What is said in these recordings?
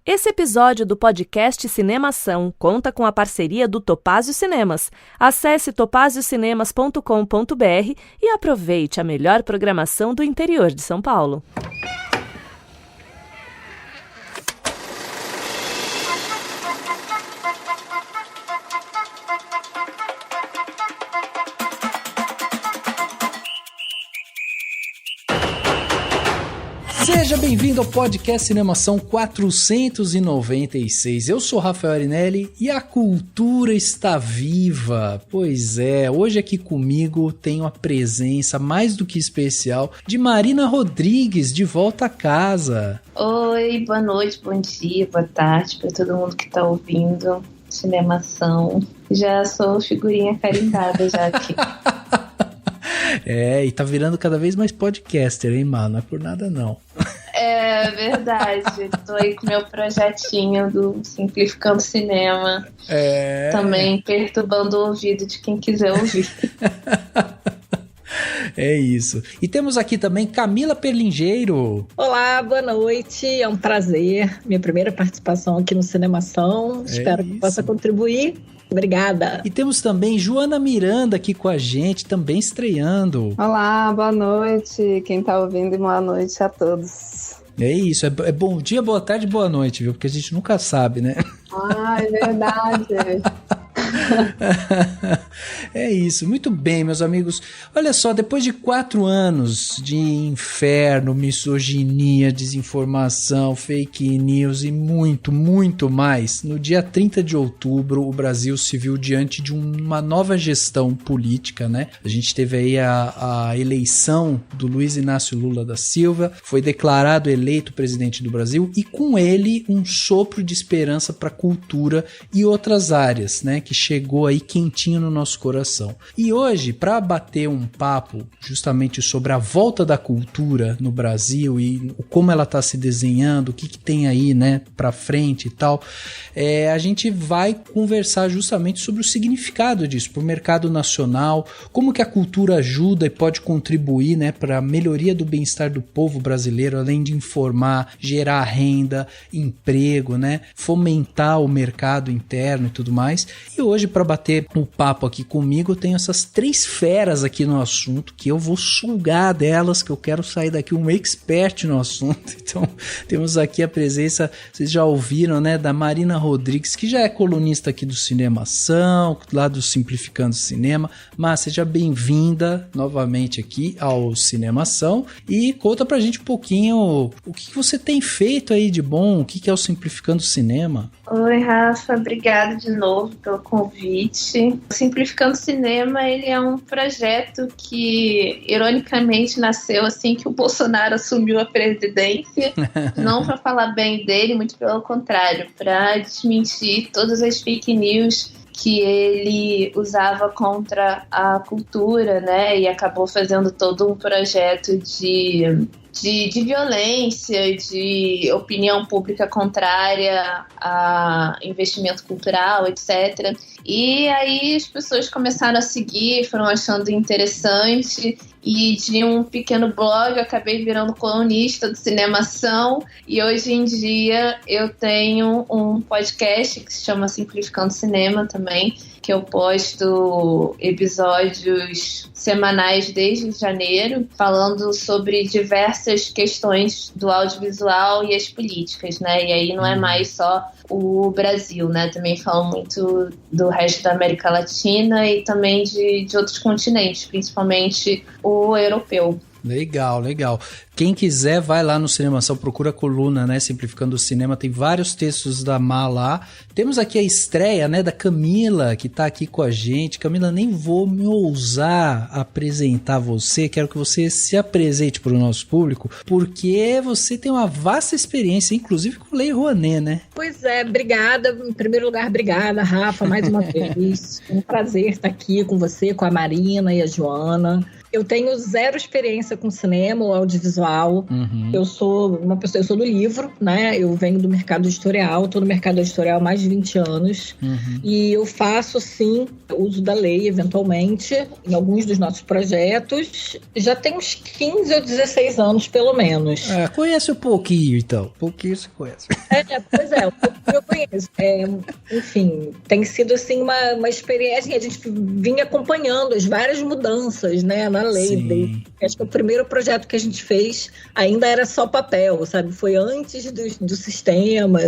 Esse episódio do podcast Cinemação conta com a parceria do Topázio Cinemas. Acesse topaziocinemas.com.br e aproveite a melhor programação do interior de São Paulo. Seja bem-vindo ao podcast Cinemação 496. Eu sou Rafael Arinelli e a cultura está viva. Pois é, hoje aqui comigo tenho a presença mais do que especial de Marina Rodrigues, de volta a casa. Oi, boa noite, bom dia, boa tarde para todo mundo que está ouvindo Cinemação. Já sou figurinha carimbada já aqui. É, e tá virando cada vez mais podcaster, hein, mano? Não é por nada, não. É verdade. Tô aí com meu projetinho do Simplificando Cinema. Também perturbando o ouvido de quem quiser ouvir. É isso. E temos aqui também Camila Perlingeiro. Olá, boa noite. É um prazer. Minha primeira participação aqui no Cinemação. Espero que possa contribuir. Obrigada. E temos também Joana Miranda aqui com a gente, também estreando. Olá, boa noite. Quem tá ouvindo, boa noite a todos. É isso, é bom dia, boa tarde, boa noite, viu? Porque a gente nunca sabe, né? Ah, é verdade. É isso, muito bem, meus amigos. Olha só, depois de 4 anos de inferno, misoginia, desinformação, fake news e muito, muito mais, no dia 30 de outubro o Brasil se viu diante de uma nova gestão política, né? A gente teve aí a eleição do Luiz Inácio Lula da Silva, foi declarado eleito presidente do Brasil e com ele um sopro de esperança para a cultura e outras áreas, né? Que chegou aí quentinho no nosso coração. E hoje, para bater um papo justamente sobre a volta da cultura no Brasil e como ela está se desenhando, o que tem aí, né, para frente e tal, a gente vai conversar justamente sobre o significado disso para o mercado nacional, como que a cultura ajuda e pode contribuir, né, para a melhoria do bem-estar do povo brasileiro, além de informar, gerar renda, emprego, né, fomentar o mercado interno e tudo mais. E hoje, para bater um papo aqui comigo, eu tenho essas 3 feras aqui no assunto que eu vou sugar delas, que eu quero sair daqui um expert no assunto. Então, temos aqui a presença, vocês já ouviram, né, da Marina Rodrigues, que já é colunista aqui do Cinemação, lá do Simplificando Cinema. Mas seja bem-vinda novamente aqui ao Cinemação e conta pra gente um pouquinho o que você tem feito aí de bom, o que é o Simplificando Cinema. Oi, Rafa, obrigada de novo pelo convite. Simplificando Cinema, ele é um projeto que, ironicamente, nasceu assim que o Bolsonaro assumiu a presidência. Não para falar bem dele, muito pelo contrário, para desmentir todas as fake news que ele usava contra a cultura, né? E acabou fazendo todo um projeto de violência, de opinião pública contrária a investimento cultural, etc. E aí as pessoas começaram a seguir, foram achando interessante, e de um pequeno blog eu acabei virando colunista do Cinemação, e hoje em dia eu tenho um podcast que se chama Simplificando Cinema também, que eu posto episódios semanais desde janeiro, falando sobre diversas questões do audiovisual e as políticas, né? E aí não é mais só o Brasil, né? Também falo muito do resto da América Latina e também de outros continentes, principalmente o europeu. Legal, legal. Quem quiser, vai lá no Cinemação, procura a coluna, né, Simplificando o Cinema, tem vários textos da Má lá. Temos aqui a estreia, né, da Camila, que tá aqui com a gente. Camila, nem vou me ousar apresentar você, quero que você se apresente para o nosso público, porque você tem uma vasta experiência, inclusive com Lei Rouanet, né? Pois é, obrigada. Em primeiro lugar, obrigada, Rafa, mais uma vez. Um prazer estar aqui com você, com a Marina e a Joana. Eu tenho zero experiência com cinema ou audiovisual. Eu sou uma pessoa, eu sou do livro, né? Eu venho do mercado editorial, estou no mercado editorial há mais de 20 anos. E eu faço, sim, uso da lei, eventualmente, em alguns dos nossos projetos. Já tem uns 15 ou 16 anos, pelo menos. Conhece um pouquinho, então. Pouquinho você conhece. Pois é, um pouquinho eu conheço. Enfim, tem sido, assim, uma experiência. A gente vinha acompanhando as várias mudanças, né, na lei. Acho que o primeiro projeto que a gente fez ainda era só papel, sabe? Foi antes do sistema,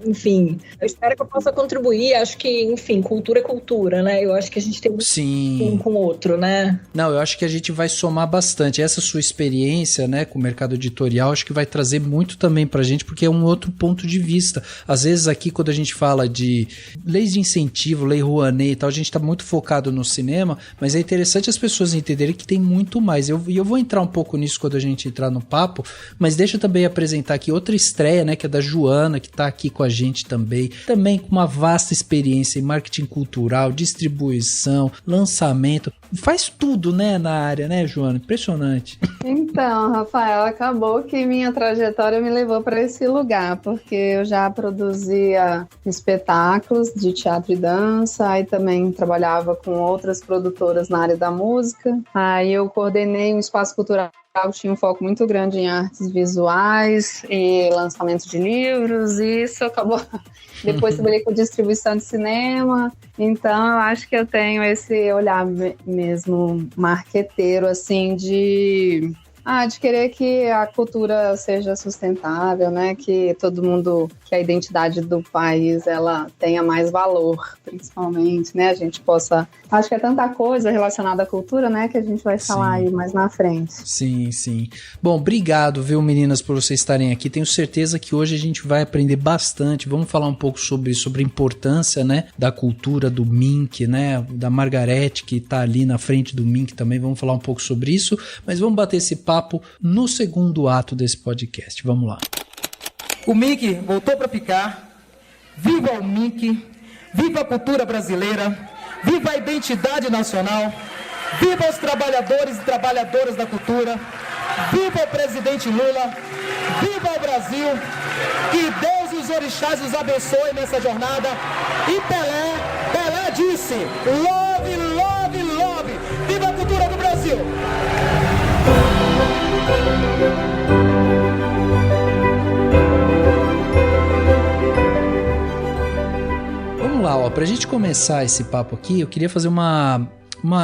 enfim. Eu espero que eu possa contribuir. Acho que, enfim, cultura é cultura, né? Eu acho que a gente tem um com o outro, né? Não, eu acho que a gente vai somar bastante. Essa sua experiência, né, com o mercado editorial, acho que vai trazer muito também pra gente, porque é um outro ponto de vista. Às vezes aqui, quando a gente fala de leis de incentivo, lei Rouanet e tal, a gente tá muito focado no cinema, mas é interessante as pessoas entenderem que tem muito mais. E eu vou entrar um pouco nisso quando a gente entrar no papo, mas deixa eu também apresentar aqui outra estreia, né, que é da Joana, que tá aqui com a gente também com uma vasta experiência em marketing cultural, distribuição, lançamento, faz tudo, né, na área, né, Joana? Impressionante. Então, Rafael, acabou que minha trajetória me levou para esse lugar, porque eu já produzia espetáculos de teatro e dança, aí também trabalhava com outras produtoras na área da música, aí eu coordenei um espaço cultural que tinha um foco muito grande em artes visuais e lançamento de livros, e isso acabou. Depois trabalhei com distribuição de cinema, então eu acho que eu tenho esse olhar mesmo marqueteiro, assim, de querer que a cultura seja sustentável, né? Que todo mundo, que a identidade do país, ela tenha mais valor, principalmente, né? A gente possa... Acho que é tanta coisa relacionada à cultura, né? Que a gente vai falar aí mais na frente. Sim, sim. Bom, obrigado, viu, meninas, por vocês estarem aqui. Tenho certeza que hoje a gente vai aprender bastante. Vamos falar um pouco sobre a importância, né? Da cultura, do Mink, né? Da Margarete, que tá ali na frente do Mink também. Vamos falar um pouco sobre isso, mas vamos bater esse papo no segundo ato desse podcast. Vamos lá. O Mink voltou para ficar. Viva o Mink! Viva a cultura brasileira! Viva a identidade nacional! Viva os trabalhadores e trabalhadoras da cultura! Viva o presidente Lula! Viva o Brasil! Que Deus e os orixás os abençoem nessa jornada. E Pelé disse: love, love, love! Viva a cultura do Brasil! Vamos lá, pra gente começar esse papo aqui, eu queria fazer uma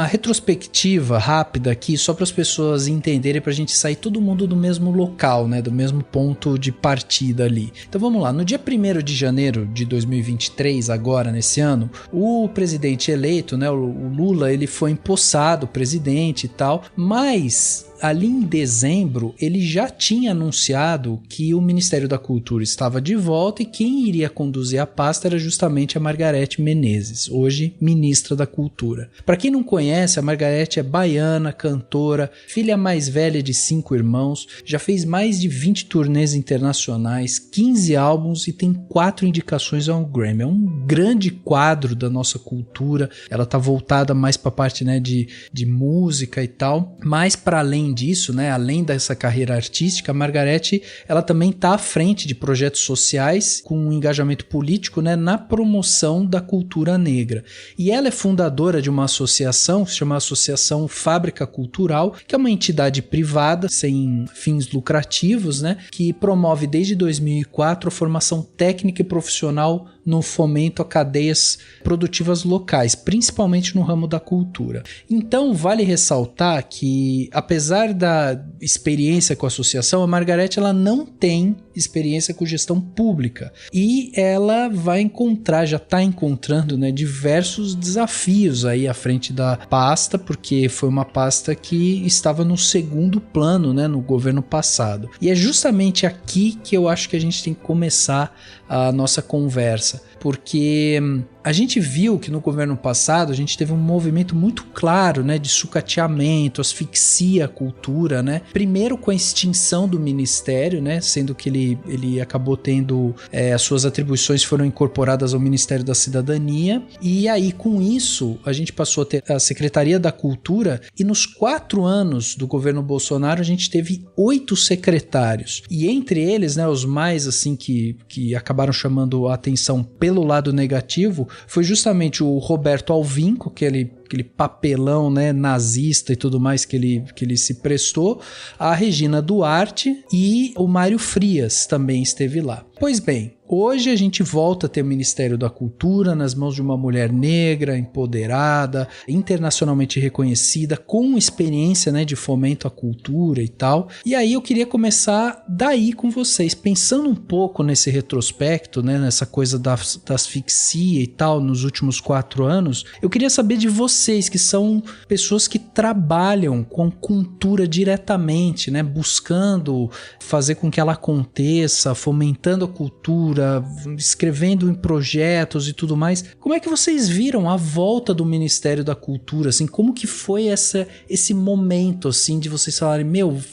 retrospectiva rápida aqui, só para as pessoas entenderem, pra gente sair todo mundo do mesmo local, né, do mesmo ponto de partida ali. Então vamos lá, no dia 1º de janeiro de 2023, agora nesse ano, o presidente eleito, né, o Lula, ele foi empossado presidente e tal, mas ali em dezembro ele já tinha anunciado que o Ministério da Cultura estava de volta e quem iria conduzir a pasta era justamente a Margarete Menezes, hoje ministra da Cultura. Para quem não conhece, a Margarete é baiana, cantora, filha mais velha de 5 irmãos, já fez mais de 20 turnês internacionais, 15 álbuns e tem 4 indicações ao Grammy. É um grande quadro da nossa cultura, ela tá voltada mais para a parte, né, de música e tal, mas para além disso, né, além dessa carreira artística, a Margarete, ela também está à frente de projetos sociais com um engajamento político, né, na promoção da cultura negra. E ela é fundadora de uma associação que se chama Associação Fábrica Cultural, que é uma entidade privada sem fins lucrativos, né, que promove desde 2004 a formação técnica e profissional no fomento a cadeias produtivas locais, principalmente no ramo da cultura. Então, vale ressaltar que, apesar da experiência com a associação, a Margarete ela não tem experiência com gestão pública e ela vai encontrar, já está encontrando, né, diversos desafios aí à frente da pasta, porque foi uma pasta que estava no segundo plano, né, no governo passado. E é justamente aqui que eu acho que a gente tem que começar a nossa conversa. porque a gente viu que no governo passado a gente teve um movimento muito claro, né, de sucateamento, asfixia a cultura, né? Primeiro com a extinção do ministério, né, sendo que ele acabou tendo as suas atribuições foram incorporadas ao Ministério da Cidadania, e aí com isso a gente passou a ter a Secretaria da Cultura, e nos 4 anos do governo Bolsonaro a gente teve 8 secretários, e entre eles, né, os mais assim que acabaram chamando a atenção pelo lado negativo foi justamente o Roberto Alvim, com aquele papelão, né, nazista e tudo mais que ele se prestou, a Regina Duarte e o Mário Frias também esteve lá. Pois bem, hoje a gente volta a ter o Ministério da Cultura nas mãos de uma mulher negra, empoderada, internacionalmente reconhecida, com experiência, né, de fomento à cultura e tal. E aí eu queria começar daí com vocês, pensando um pouco nesse retrospecto, né, nessa coisa da asfixia e tal, nos últimos 4 anos. Eu queria saber de vocês, que são pessoas que trabalham com cultura diretamente, né, buscando fazer com que ela aconteça, fomentando a cultura, escrevendo em projetos e tudo mais. Como é que vocês viram a volta do Ministério da Cultura, assim, como que foi esse momento, assim, de vocês falarem,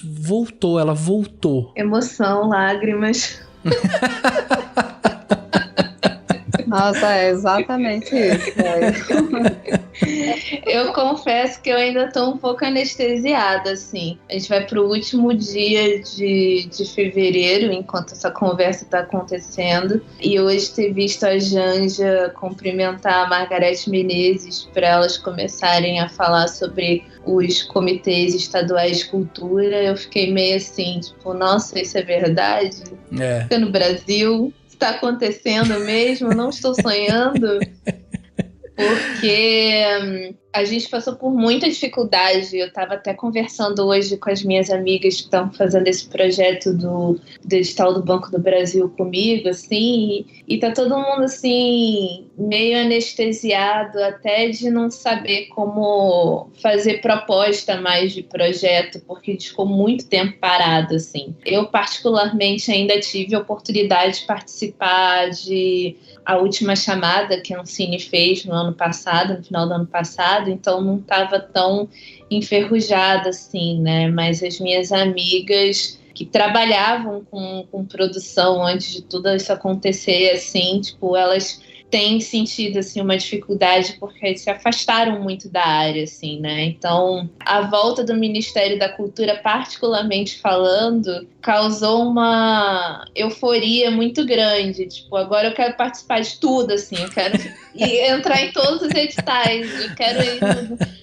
voltou, ela voltou? Emoção, lágrimas. Nossa, é exatamente isso. Eu confesso que eu ainda tô um pouco anestesiada, assim. A gente vai pro último dia de fevereiro, enquanto essa conversa tá acontecendo. E hoje ter visto a Janja cumprimentar a Margarete Menezes para elas começarem a falar sobre os comitês estaduais de cultura, eu fiquei meio assim, tipo, nossa, isso é verdade? Fica no Brasil? Está acontecendo mesmo? Não estou sonhando? Porque a gente passou por muita dificuldade. Eu estava até conversando hoje com as minhas amigas que estão fazendo esse projeto do edital do Banco do Brasil comigo, assim, e tá todo mundo assim meio anestesiado, até de não saber como fazer proposta mais de projeto, porque ficou muito tempo parado, assim. Eu particularmente ainda tive a oportunidade de participar de A Última Chamada, que a Ancine fez no final do ano passado, então não estava tão enferrujada assim, né? Mas as minhas amigas que trabalhavam com produção antes de tudo isso acontecer, assim, tipo, elas têm sentido, assim, uma dificuldade porque se afastaram muito da área, assim, né? Então, a volta do Ministério da Cultura, particularmente falando, causou uma euforia muito grande. Tipo, agora eu quero participar de tudo, assim, eu quero entrar em todos os editais, eu quero ir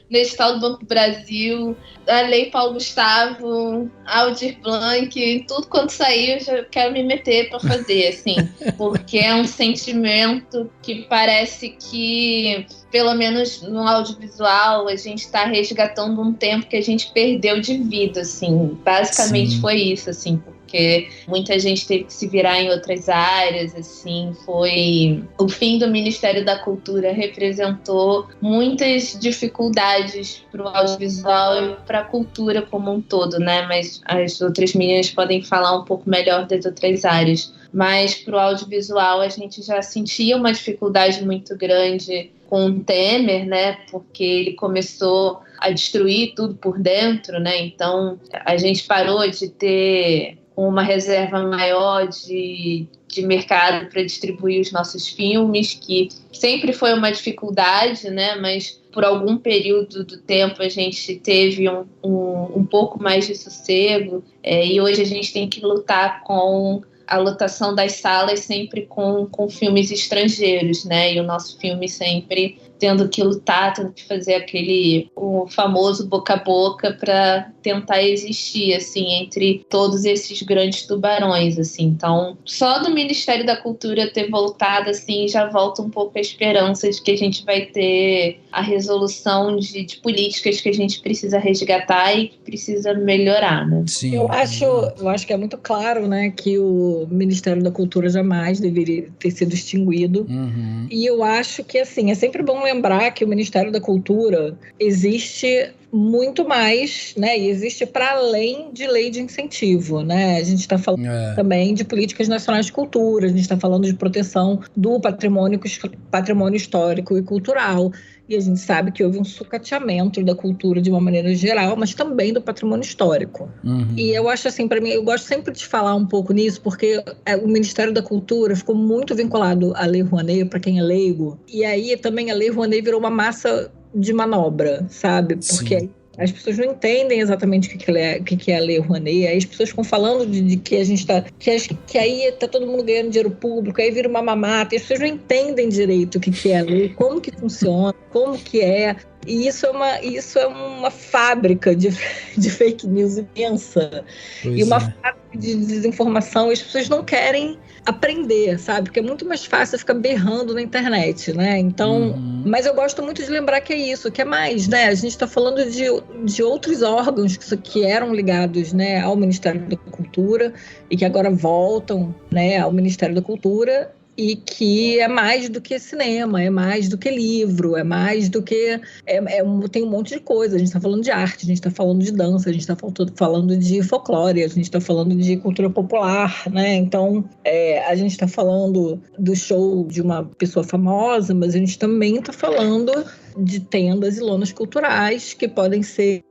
no edital do Banco do Brasil, a Lei Paulo Gustavo, Aldir Blanc, tudo quanto sair eu já quero me meter para fazer, assim, porque é um sentimento que parece que, pelo menos no audiovisual, a gente está resgatando um tempo que a gente perdeu de vida, assim, basicamente. Sim. Foi isso, assim, porque muita gente teve que se virar em outras áreas, assim, foi... O fim do Ministério da Cultura representou muitas dificuldades para o audiovisual e para a cultura como um todo, né? Mas as outras meninas podem falar um pouco melhor das outras áreas. Mas para o audiovisual a gente já sentia uma dificuldade muito grande com o Temer, né? Porque ele começou a destruir tudo por dentro, né? Então a gente parou de ter uma reserva maior de mercado para distribuir os nossos filmes, que sempre foi uma dificuldade, né? Mas por algum período do tempo a gente teve um pouco mais de sossego, e hoje a gente tem que lutar com a lotação das salas sempre com filmes estrangeiros, né? E o nosso filme sempre tendo que lutar, tendo que fazer o famoso boca a boca para tentar existir, assim, entre todos esses grandes tubarões, assim. Então, só do Ministério da Cultura ter voltado, assim, já volta um pouco a esperança de que a gente vai ter a resolução de políticas que a gente precisa resgatar e que precisa melhorar, né? Sim. Eu acho que é muito claro, né, que o Ministério da Cultura jamais deveria ter sido extinguido. Uhum. E eu acho que, assim, é sempre bom lembrar que o Ministério da Cultura existe muito mais, né? E existe para além de lei de incentivo, né? A gente está falando também de políticas nacionais de cultura, a gente está falando de proteção do patrimônio histórico e cultural. E a gente sabe que houve um sucateamento da cultura de uma maneira geral, mas também do patrimônio histórico. E eu acho assim, para mim, eu gosto sempre de falar um pouco nisso, porque o Ministério da Cultura ficou muito vinculado à Lei Rouanet, para quem é leigo. E aí também a Lei Rouanet virou uma massa de manobra, sabe? Porque Sim. as pessoas não entendem exatamente o que é a Lei Rouanet. Aí as pessoas ficam falando de que a gente está... Que aí está todo mundo ganhando dinheiro público, aí vira uma mamata. E as pessoas não entendem direito o que é a lei, como que funciona, como que é. E isso é uma fábrica de fake news imensa. Pois e uma é. fábrica de desinformação. E as pessoas não querem aprender, sabe? Porque é muito mais fácil ficar berrando na internet, né? Então... Mas eu gosto muito de lembrar que é isso, que é mais, né? A gente está falando de outros órgãos que eram ligados, né, ao Ministério da Cultura e que agora voltam, né, ao Ministério da Cultura, e que é mais do que cinema, é mais do que livro, é mais do que... tem um monte de coisa. A gente está falando de arte, a gente está falando de dança, a gente está falando de folclore, a gente está falando de cultura popular, né? Então, a gente está falando do show de uma pessoa famosa, mas a gente também está falando de tendas e lonas culturais que podem ser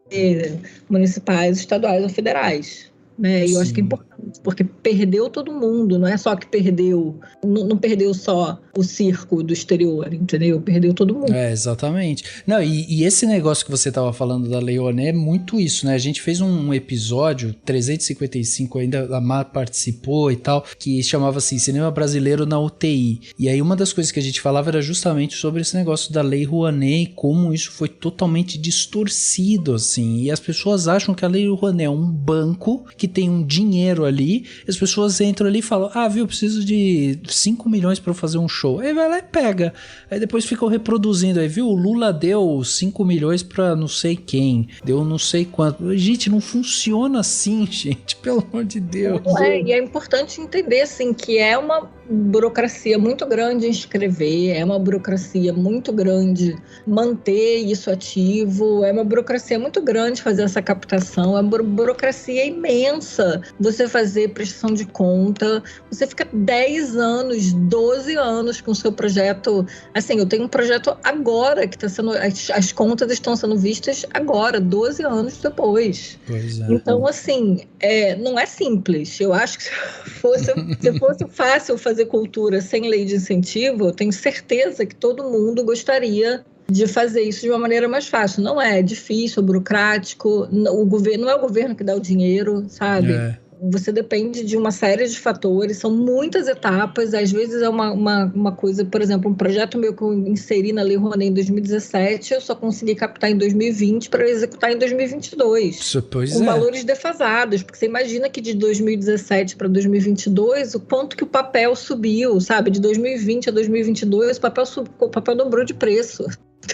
municipais, estaduais ou federais. Né? E eu acho que é importante, porque perdeu todo mundo, não é só que perdeu, não perdeu só o circo do exterior, entendeu? Perdeu todo mundo. Exatamente. Não, e esse negócio que você estava falando da Lei Rouanet é muito isso, né? A gente fez um episódio, 355, ainda a Mar participou e tal, que chamava assim, Cinema Brasileiro na UTI. E aí uma das coisas que a gente falava era justamente sobre esse negócio da Lei Rouanet e como isso foi totalmente distorcido, assim. E as pessoas acham que a Lei Rouanet é um banco que tem um dinheiro ali, as pessoas entram ali e falam, eu preciso de 5 milhões para fazer um show. Aí vai lá e pega. Aí depois ficam reproduzindo. Aí, viu? O Lula deu 5 milhões para não sei quem. Deu não sei quanto. Gente, não funciona assim, gente. Pelo amor de Deus. E é importante entender, assim, que é uma burocracia muito grande inscrever, é uma burocracia muito grande manter isso ativo, é uma burocracia muito grande fazer essa captação, é uma burocracia imensa você fazer prestação de conta, você fica 10 anos, 12 anos com o seu projeto. Assim, eu tenho um projeto agora que está sendo, as contas estão sendo vistas agora, 12 anos depois. Pois é. Então, assim, não é simples. Eu acho que se fosse fácil fazer cultura sem lei de incentivo, eu tenho certeza que todo mundo gostaria de fazer isso de uma maneira mais fácil. Não é difícil, é burocrático, o governo, não é o governo que dá o dinheiro, sabe? Você depende de uma série de fatores, são muitas etapas, às vezes é uma coisa, por exemplo, um projeto meu que eu inseri na Lei Rouanet em 2017, eu só consegui captar em 2020 para executar em 2022, com valores defasados, porque você imagina que de 2017 para 2022, o quanto que o papel subiu, sabe? De 2020 a 2022, o papel dobrou de preço.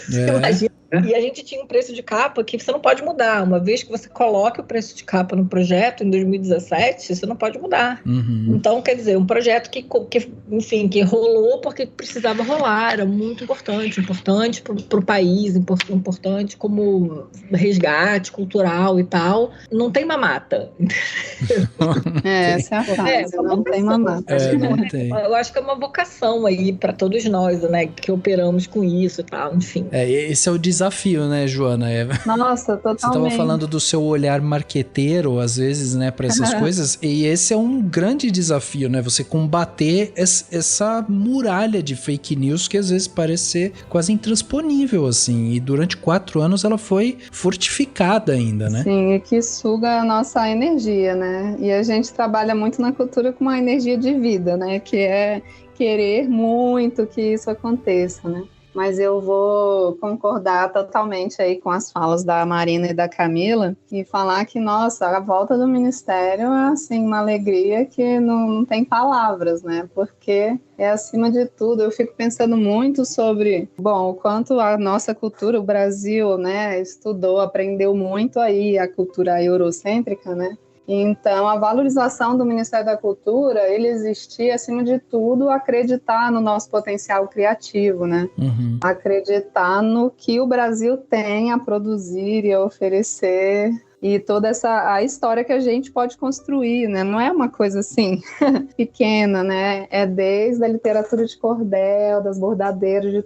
Você imagina? E a gente tinha um preço de capa que você não pode mudar. Uma vez que você coloca o preço de capa no projeto, em 2017, você não pode mudar. Então, quer dizer, um projeto que rolou porque precisava rolar, era muito importante para o país, importante como resgate cultural e tal. Não tem mamata. Essa é a frase, não tem mamata. Não tem. Eu acho que é uma vocação aí para todos nós, né, que operamos com isso e tal, enfim. Esse é o desafio, né, Joana? Nossa, totalmente. Você estava falando do seu olhar marqueteiro, às vezes, né, para essas coisas, e esse é um grande desafio, né, você combater essa muralha de fake news que às vezes parece ser quase intransponível, assim, e durante 4 anos ela foi fortificada ainda, né? Sim, e que suga a nossa energia, né, e a gente trabalha muito na cultura com uma energia de vida, né, que é querer muito que isso aconteça, né. Mas eu vou concordar totalmente aí com as falas da Marina e da Camila e falar que, nossa, a volta do Ministério é, assim, uma alegria que não tem palavras, né? Porque é acima de tudo. Eu fico pensando muito sobre, o quanto a nossa cultura, o Brasil, né, estudou, aprendeu muito aí a cultura eurocêntrica, né? Então, a valorização do Ministério da Cultura, ele existia, acima de tudo, acreditar no nosso potencial criativo, né? Acreditar no que o Brasil tem a produzir e a oferecer, e toda a história que a gente pode construir, né? Não é uma coisa assim pequena, né? É desde a literatura de cordel, das bordadeiras, de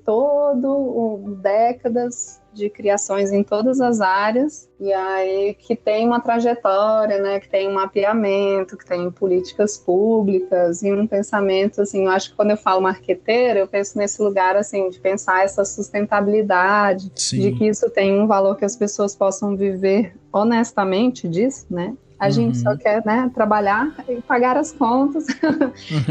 décadas de criações em todas as áreas, e aí que tem uma trajetória, né, que tem um mapeamento, que tem políticas públicas e um pensamento, assim, eu acho que quando eu falo marqueteira, eu penso nesse lugar, assim, de pensar essa sustentabilidade, de que isso tem um valor que as pessoas possam viver honestamente disso, né? A gente só quer, né, trabalhar e pagar as contas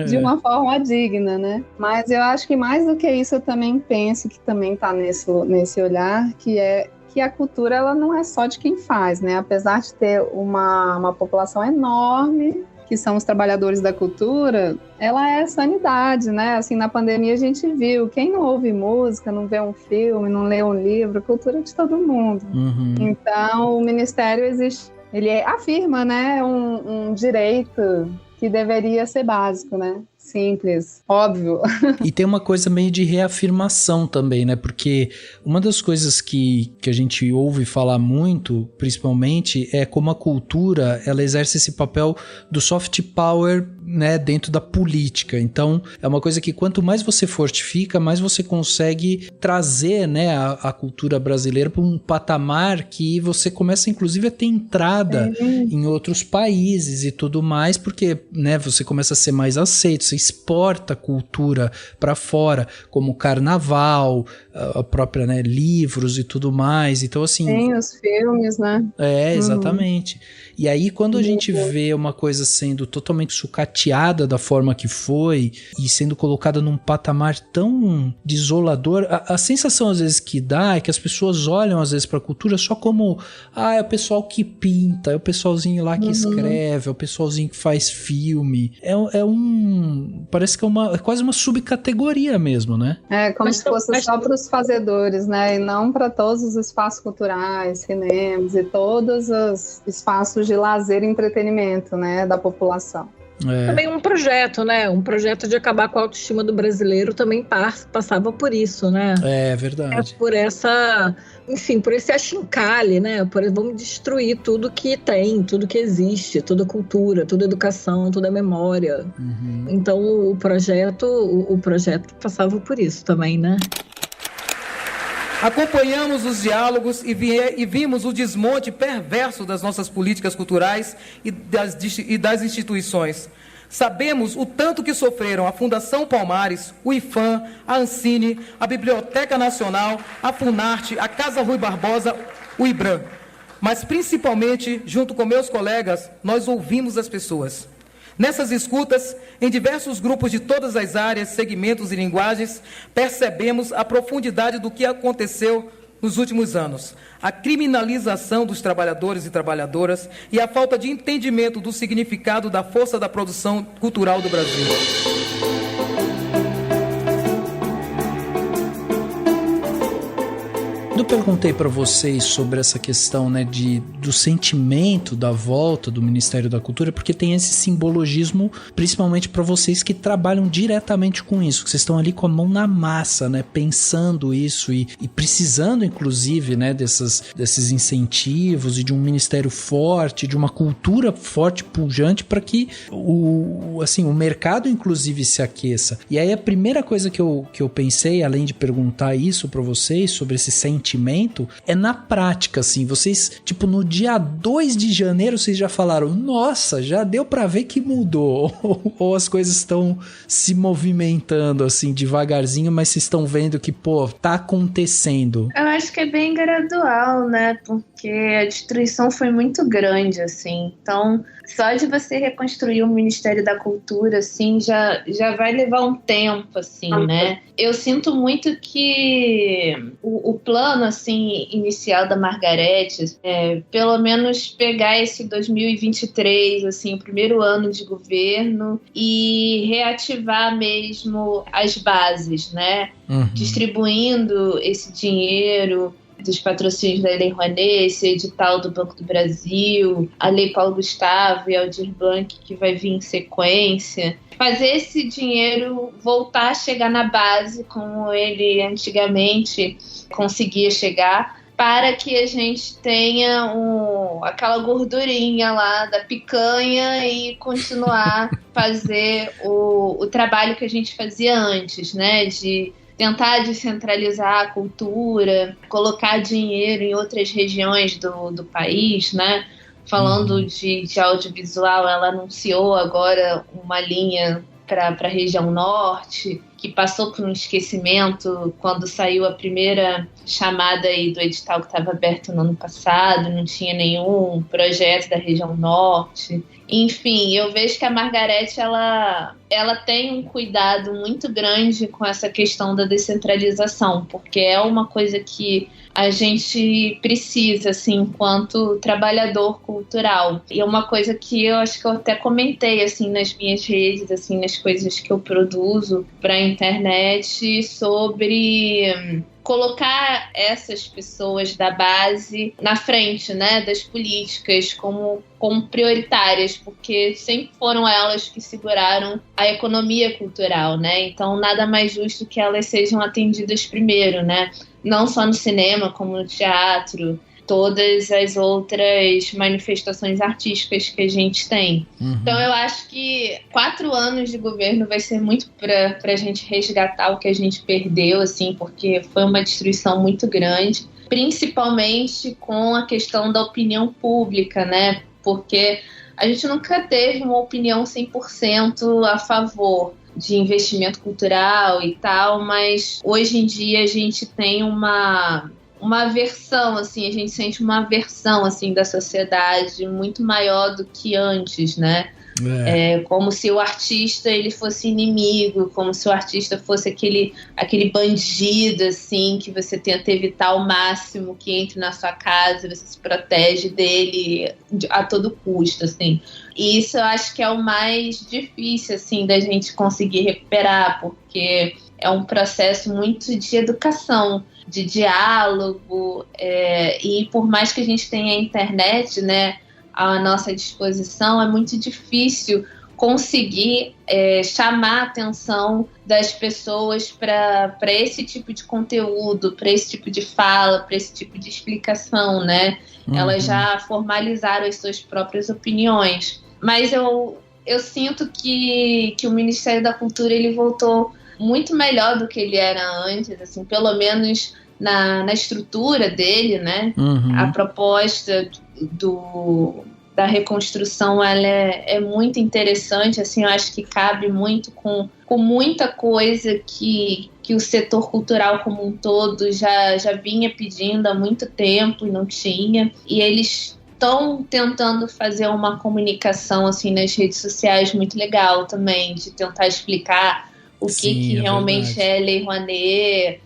de uma forma digna, né? Mas eu acho que mais do que isso, eu também penso que também está nesse olhar, que é que a cultura ela não é só de quem faz, né? Apesar de ter uma população enorme, que são os trabalhadores da cultura, ela é sanidade, né? Assim, na pandemia a gente viu, quem não ouve música, não vê um filme, não lê um livro, cultura é de todo mundo. Então, o Ministério existe, ele afirma, né, um direito que deveria ser básico, né? Simples, óbvio. E tem uma coisa meio de reafirmação também, né? Porque uma das coisas que a gente ouve falar muito, principalmente, é como a cultura, ela exerce esse papel do soft power, né, dentro da política. Então, é uma coisa que quanto mais você fortifica, mais você consegue trazer, né, a cultura brasileira para um patamar que você começa, inclusive, a ter entrada em outros países e tudo mais, porque, né, você começa a ser mais aceito, você exporta cultura para fora, como carnaval, a própria, né, livros e tudo mais. Então, assim... Tem os filmes, né? É, exatamente. E aí, quando a gente vê uma coisa sendo totalmente sucateada da forma que foi e sendo colocada num patamar tão desolador, a sensação às vezes que dá é que as pessoas olham às vezes para a cultura só como é o pessoal que pinta, é o pessoalzinho lá que escreve, é o pessoalzinho que faz filme. Parece que é quase uma subcategoria mesmo, né? É como se fosse só para os fazedores, né? E não para todos os espaços culturais, cinemas e todos os espaços de lazer e entretenimento, né, da população. Também um projeto, né? Um projeto de acabar com a autoestima do brasileiro também passava por isso, né? É verdade. Por essa, enfim, por esse achincalhe, né? Vamos destruir tudo que tem, tudo que existe, toda cultura, toda educação, toda memória. Então o projeto passava por isso também, né? Acompanhamos os diálogos e vimos o desmonte perverso das nossas políticas culturais e das instituições. Sabemos o tanto que sofreram a Fundação Palmares, o IFAM, a Ancine, a Biblioteca Nacional, a Funarte, a Casa Rui Barbosa, o IBRAM. Mas, principalmente, junto com meus colegas, nós ouvimos as pessoas. Nessas escutas, em diversos grupos de todas as áreas, segmentos e linguagens, percebemos a profundidade do que aconteceu nos últimos anos, a criminalização dos trabalhadores e trabalhadoras e a falta de entendimento do significado da força da produção cultural do Brasil. Eu perguntei para vocês sobre essa questão, né, do sentimento da volta do Ministério da Cultura, porque tem esse simbologismo, principalmente para vocês que trabalham diretamente com isso, que vocês estão ali com a mão na massa, né, pensando isso e precisando, inclusive, né, desses incentivos e de um ministério forte, de uma cultura forte, pujante, para que o mercado, inclusive, se aqueça. E aí a primeira coisa que eu pensei, além de perguntar isso para vocês sobre esse sentimento, é na prática, assim, vocês, tipo, no dia 2 de janeiro, vocês já falaram, nossa, já deu pra ver que mudou, ou as coisas estão se movimentando, assim, devagarzinho, mas vocês estão vendo que, pô, tá acontecendo. Eu acho que é bem gradual, né, porque a destruição foi muito grande, assim, então, só de você reconstruir o Ministério da Cultura, assim, já vai levar um tempo, assim, né. Eu sinto muito que o plano, assim, inicial da Margarete, pelo menos pegar esse 2023, assim, o primeiro ano de governo, e reativar mesmo as bases, né? Distribuindo esse dinheiro, dos patrocínios da Lei Rouanet, esse edital do Banco do Brasil, a Lei Paulo Gustavo e Aldir Blanc, que vai vir em sequência. Fazer esse dinheiro voltar a chegar na base, como ele antigamente conseguia chegar, para que a gente tenha aquela gordurinha lá da picanha e continuar a fazer o trabalho que a gente fazia antes, né? De tentar descentralizar a cultura, colocar dinheiro em outras regiões do país, né? Falando de audiovisual, ela anunciou agora uma linha para a região norte, que passou por um esquecimento quando saiu a primeira chamada aí do edital que estava aberto no ano passado, não tinha nenhum projeto da região norte. Enfim, eu vejo que a Margareth, ela tem um cuidado muito grande com essa questão da descentralização, porque é uma coisa que a gente precisa, assim, enquanto trabalhador cultural. E é uma coisa que eu acho que eu até comentei, assim, nas minhas redes, assim, nas coisas que eu produzo para a internet, sobre colocar essas pessoas da base na frente, né, das políticas como prioritárias, porque sempre foram elas que seguraram a economia cultural, né? Então nada mais justo que elas sejam atendidas primeiro, né? Não só no cinema, como no teatro, todas as outras manifestações artísticas que a gente tem. Então eu acho que 4 anos de governo vai ser muito para a gente resgatar o que a gente perdeu, assim, porque foi uma destruição muito grande, principalmente com a questão da opinião pública, né? Porque a gente nunca teve uma opinião 100% a favor de investimento cultural e tal, mas hoje em dia a gente tem uma aversão, assim, a gente sente uma aversão, assim, da sociedade muito maior do que antes, né? Como se o artista ele fosse inimigo, como se o artista fosse aquele bandido, assim, que você tenta evitar ao máximo que entre na sua casa, você se protege dele a todo custo, assim. E isso eu acho que é o mais difícil, assim, da gente conseguir recuperar, porque é um processo muito de educação, de diálogo, e por mais que a gente tenha a internet, né, à nossa disposição, é muito difícil conseguir chamar a atenção das pessoas para esse tipo de conteúdo, para esse tipo de fala, para esse tipo de explicação, né? Elas já formalizaram as suas próprias opiniões. Mas eu sinto que o Ministério da Cultura ele voltou muito melhor do que ele era antes, assim, pelo menos na estrutura dele, né? A proposta da reconstrução ela é muito interessante, assim, eu acho que cabe muito com muita coisa que o setor cultural como um todo já vinha pedindo há muito tempo e não tinha, e eles estão tentando fazer uma comunicação, assim, nas redes sociais muito legal também, de tentar explicar o que realmente é Lei Rouanet,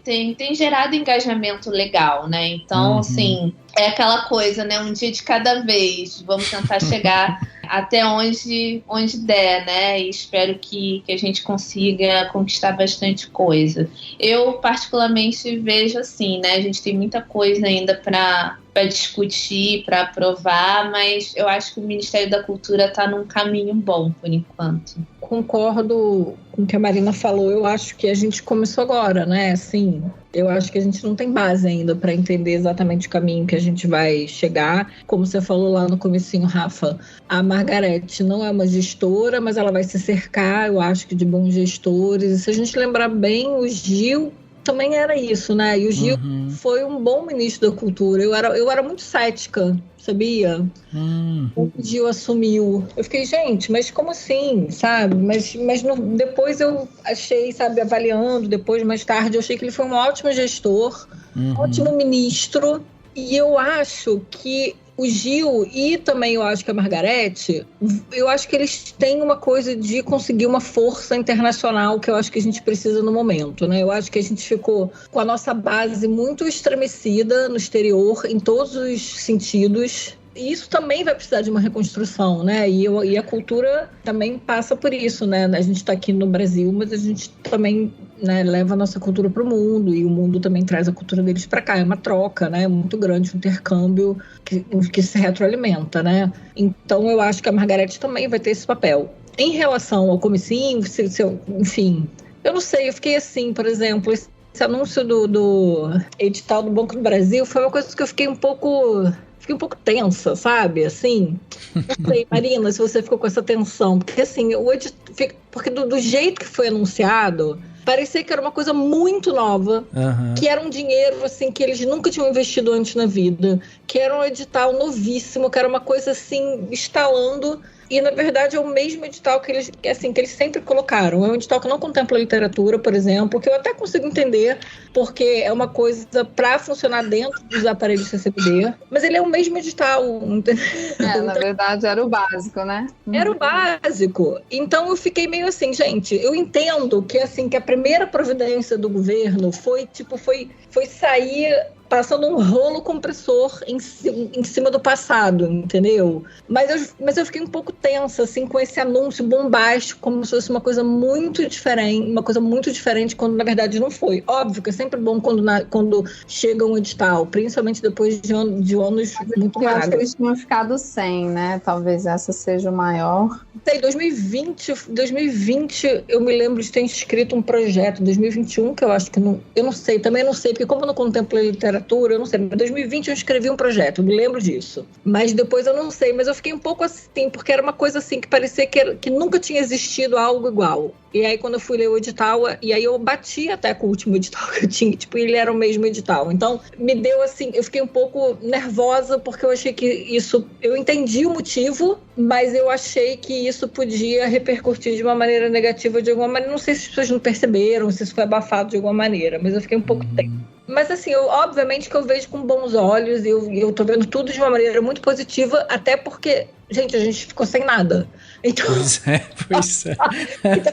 e tem gerado engajamento legal, né? Então, assim, é aquela coisa, né? Um dia de cada vez, vamos tentar chegar até onde der, né? E espero que a gente consiga conquistar bastante coisa. Eu, particularmente, vejo assim, né? A gente tem muita coisa ainda para discutir, para aprovar, mas eu acho que o Ministério da Cultura está num caminho bom, por enquanto. Concordo com o que a Marina falou, eu acho que a gente começou agora, né? Assim, eu acho que a gente não tem base ainda para entender exatamente o caminho que a gente vai chegar. Como você falou lá no comecinho, Rafa, a Margareth não é uma gestora, mas ela vai se cercar, eu acho que de bons gestores. E se a gente lembrar bem, o Gil também era isso, né? E o Gil foi um bom ministro da cultura. Eu era muito cética, sabia? O Gil assumiu. Eu fiquei, gente, mas como assim, sabe? Mas depois eu achei, sabe, avaliando, depois, mais tarde, eu achei que ele foi um ótimo gestor, ótimo ministro. E eu acho que o Gil e também eu acho que a Margareth, eu acho que eles têm uma coisa de conseguir uma força internacional que eu acho que a gente precisa no momento, né? Eu acho que a gente ficou com a nossa base muito estremecida no exterior, em todos os sentidos. E isso também vai precisar de uma reconstrução, né? E a cultura também passa por isso, né? A gente está aqui no Brasil, mas a gente também né, leva a nossa cultura para o mundo e o mundo também traz a cultura deles para cá. É uma troca, né, muito grande, um intercâmbio que se retroalimenta, né? Então eu acho que a Margareth também vai ter esse papel. Em relação ao comecinho, enfim, eu não sei, eu fiquei assim, por exemplo, esse anúncio do edital do Banco do Brasil foi uma coisa que eu fiquei um pouco tensa, sabe? Assim, não sei, Marina, se você ficou com essa tensão. Porque assim, porque do jeito que foi anunciado, parecia que era uma coisa muito nova, que era um dinheiro assim que eles nunca tinham investido antes na vida, que era um edital novíssimo, que era uma coisa assim, instalando. E, na verdade, é o mesmo edital que eles sempre colocaram. É um edital que não contempla literatura, por exemplo, que eu até consigo entender, porque é uma coisa para funcionar dentro dos aparelhos CCBD, mas ele é o mesmo edital. Na verdade, era o básico, né? Era o básico. Então, eu fiquei meio assim, gente, eu entendo que, assim, que a primeira providência do governo foi sair passando um rolo compressor em cima do passado, entendeu? Mas eu fiquei um pouco tensa, assim, com esse anúncio bombástico, como se fosse uma coisa muito diferente, quando na verdade não foi. Óbvio que é sempre bom quando chega um edital, principalmente depois de anos muito magros. Eu acho que magros. eles tinham ficado sem, né? Talvez essa seja o maior. Sei, 2020 eu me lembro de ter inscrito um projeto, 2021 que eu acho que eu não sei, também não sei, porque como eu não contemplo literatura, eu não sei, mas em 2020 eu escrevi um projeto, eu me lembro disso, mas depois eu não sei, mas eu fiquei um pouco assim, porque era uma coisa assim que parecia que nunca tinha existido algo igual. E aí quando eu fui ler o edital, e aí eu bati até com o último edital que eu tinha, tipo, ele era o mesmo edital, então me deu assim, eu fiquei um pouco nervosa, porque eu achei que isso, eu entendi o motivo, mas eu achei que isso podia repercutir de uma maneira negativa de alguma maneira, não sei se as pessoas não perceberam, se isso foi abafado de alguma maneira, mas eu fiquei um pouco tensa. Mas assim, obviamente que eu vejo com bons olhos, eu tô vendo tudo de uma maneira muito positiva, até porque, gente, a gente ficou sem nada. Então, Pois é. Então,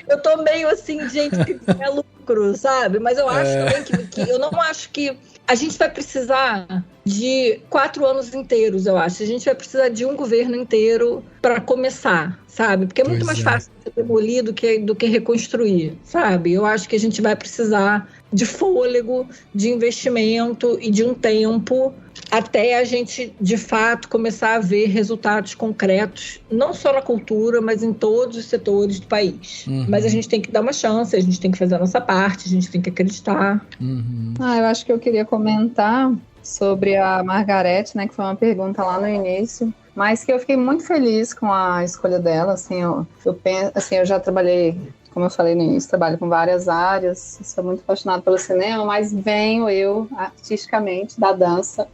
eu tô meio assim, gente, que é lucro, sabe? Mas eu acho também que eu não acho que a gente vai precisar de 4 anos inteiros, eu acho. A gente vai precisar de um governo inteiro para começar, sabe? Porque é muito mais fácil demolir do que reconstruir, sabe? Eu acho que a gente vai precisar de fôlego, de investimento e de um tempo até a gente, de fato, começar a ver resultados concretos, não só na cultura, mas em todos os setores do país. Mas a gente tem que dar uma chance, a gente tem que fazer a nossa parte, a gente tem que acreditar. Eu acho que eu queria comentar sobre a Margareth, né, que foi uma pergunta lá no início, mas que eu fiquei muito feliz com a escolha dela, assim, eu penso, assim, eu já trabalhei, como eu falei no início, trabalho com várias áreas, sou muito apaixonada pelo cinema, mas venho eu, artisticamente, da dança.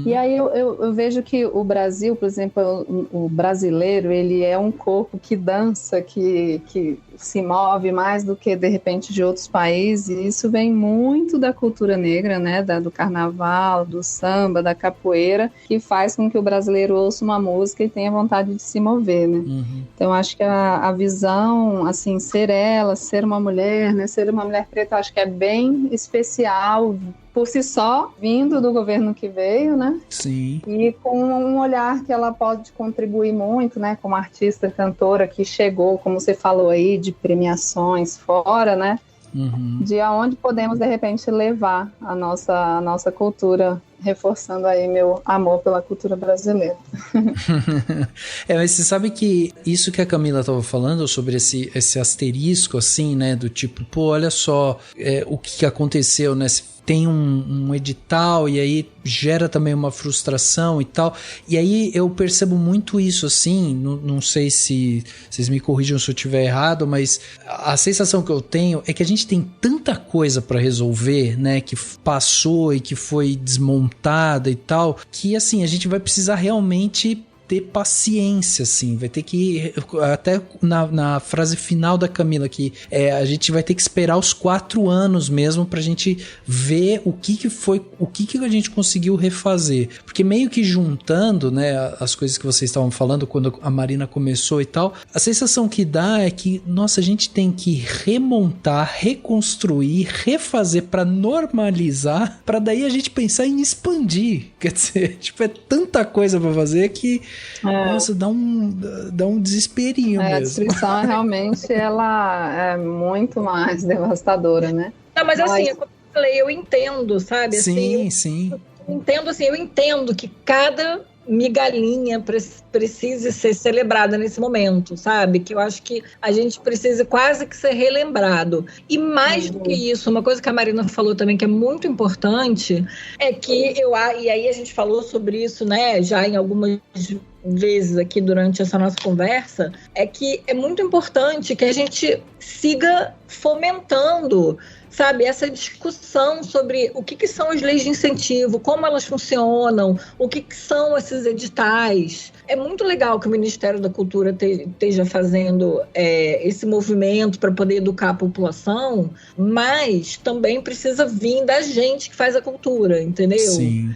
E aí eu vejo que o Brasil, por exemplo, o brasileiro, ele é um corpo que dança, que se move mais do que, de repente, de outros países, e isso vem muito da cultura negra, né, do carnaval, do samba, da capoeira, que faz com que o brasileiro ouça uma música e tenha vontade de se mover, né. Então, acho que a visão, assim, ser uma mulher, né, ser uma mulher preta, acho que é bem especial, por si só, vindo do governo que veio, né? Sim. E com um olhar que ela pode contribuir muito, né? Como artista, cantora que chegou, como você falou aí, de premiações fora, né? De aonde podemos, de repente, levar a nossa cultura, reforçando aí meu amor pela cultura brasileira. Mas você sabe que isso que a Camila estava falando sobre esse asterisco, assim, né, do tipo, pô, olha só o que aconteceu, né, tem um edital e aí gera também uma frustração e tal, e aí eu percebo muito isso, assim, não sei se vocês me corrijam se eu estiver errado, mas a sensação que eu tenho é que a gente tem tanta coisa para resolver, né, que passou e que foi desmontada e tal, que assim, a gente vai precisar realmente ter paciência, assim, vai ter que, até na frase final da Camila aqui, a gente vai ter que esperar os 4 anos mesmo pra gente ver o que a gente conseguiu refazer, porque meio que juntando, né, as coisas que vocês estavam falando quando a Marina começou e tal, a sensação que dá é que, nossa, a gente tem que remontar, reconstruir, refazer pra normalizar, pra daí a gente pensar em expandir, quer dizer, tipo, é tanta coisa pra fazer que nossa, dá um desesperinho mesmo. A destruição realmente ela é muito mais devastadora, né? Não, mas assim, como eu falei, eu entendo, sabe? Sim. Eu entendo que cada migalhinha precise ser celebrada nesse momento, sabe? Que eu acho que a gente precisa quase que ser relembrado. E mais do que isso, uma coisa que a Marina falou também que é muito importante é que e aí a gente falou sobre isso, né, já em algumas vezes aqui durante essa nossa conversa, é que é muito importante que a gente siga fomentando, sabe, essa discussão sobre o que são as leis de incentivo, como elas funcionam, o que são esses editais. É muito legal que o Ministério da Cultura esteja fazendo esse movimento para poder educar a população, mas também precisa vir da gente que faz a cultura, entendeu? Sim.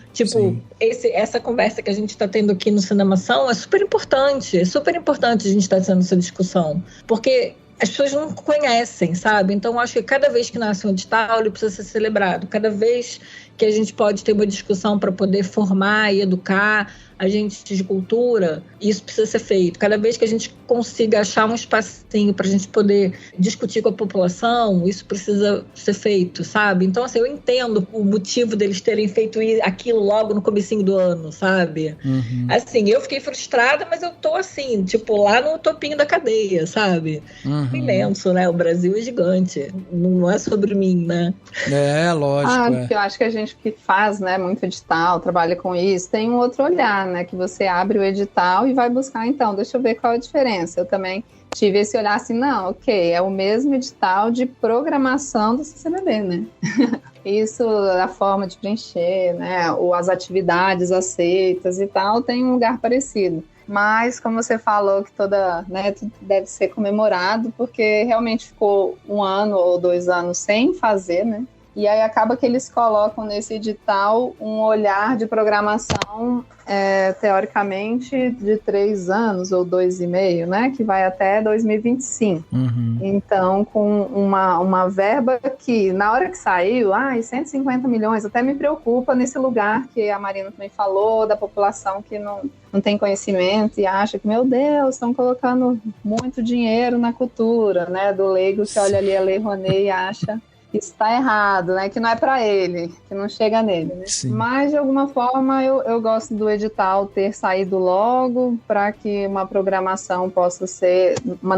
Essa conversa que a gente está tendo aqui no Cinemação é super importante a gente estar tendo essa discussão, porque as pessoas não conhecem, sabe? Então, acho que cada vez que nasce um edital, ele precisa ser celebrado. Cada vez que a gente pode ter uma discussão para poder formar e educar agentes de cultura, isso precisa ser feito. Cada vez que a gente consiga achar um espacinho para a gente poder discutir com a população, isso precisa ser feito, sabe? Então, assim, eu entendo o motivo deles terem feito aquilo logo no comecinho do ano, sabe? Uhum. Assim, eu fiquei frustrada, mas eu tô assim, tipo, lá no topinho da cadeia, sabe? Uhum. Imenso, né? O Brasil é gigante. Não é sobre mim, né? É, lógico. Porque eu acho que a gente que faz, né, muito edital, trabalha com isso, tem um outro olhar, né? Que você abre o edital e vai buscar, então, deixa eu ver qual é a diferença. Eu também tive esse olhar assim, não, ok, é o mesmo edital de programação do CCBB, né? Isso, a forma de preencher, né? Ou as atividades aceitas e tal, tem um lugar parecido. Mas, como você falou, que tudo deve ser comemorado, porque realmente ficou 1 ano ou 2 anos sem fazer, né? E aí acaba que eles colocam nesse edital um olhar de programação, teoricamente, de 3 anos ou 2,5, né? Que vai até 2025. Uhum. Então, com uma verba que, na hora que saiu, 150 milhões, até me preocupa nesse lugar que a Marina também falou, da população que não tem conhecimento e acha que, meu Deus, estão colocando muito dinheiro na cultura, né? Do leigo que olha ali a Lei Rouanet e acha que está errado, né? Que não é para ele, que não chega nele, né? Mas, de alguma forma, eu gosto do edital ter saído logo para que uma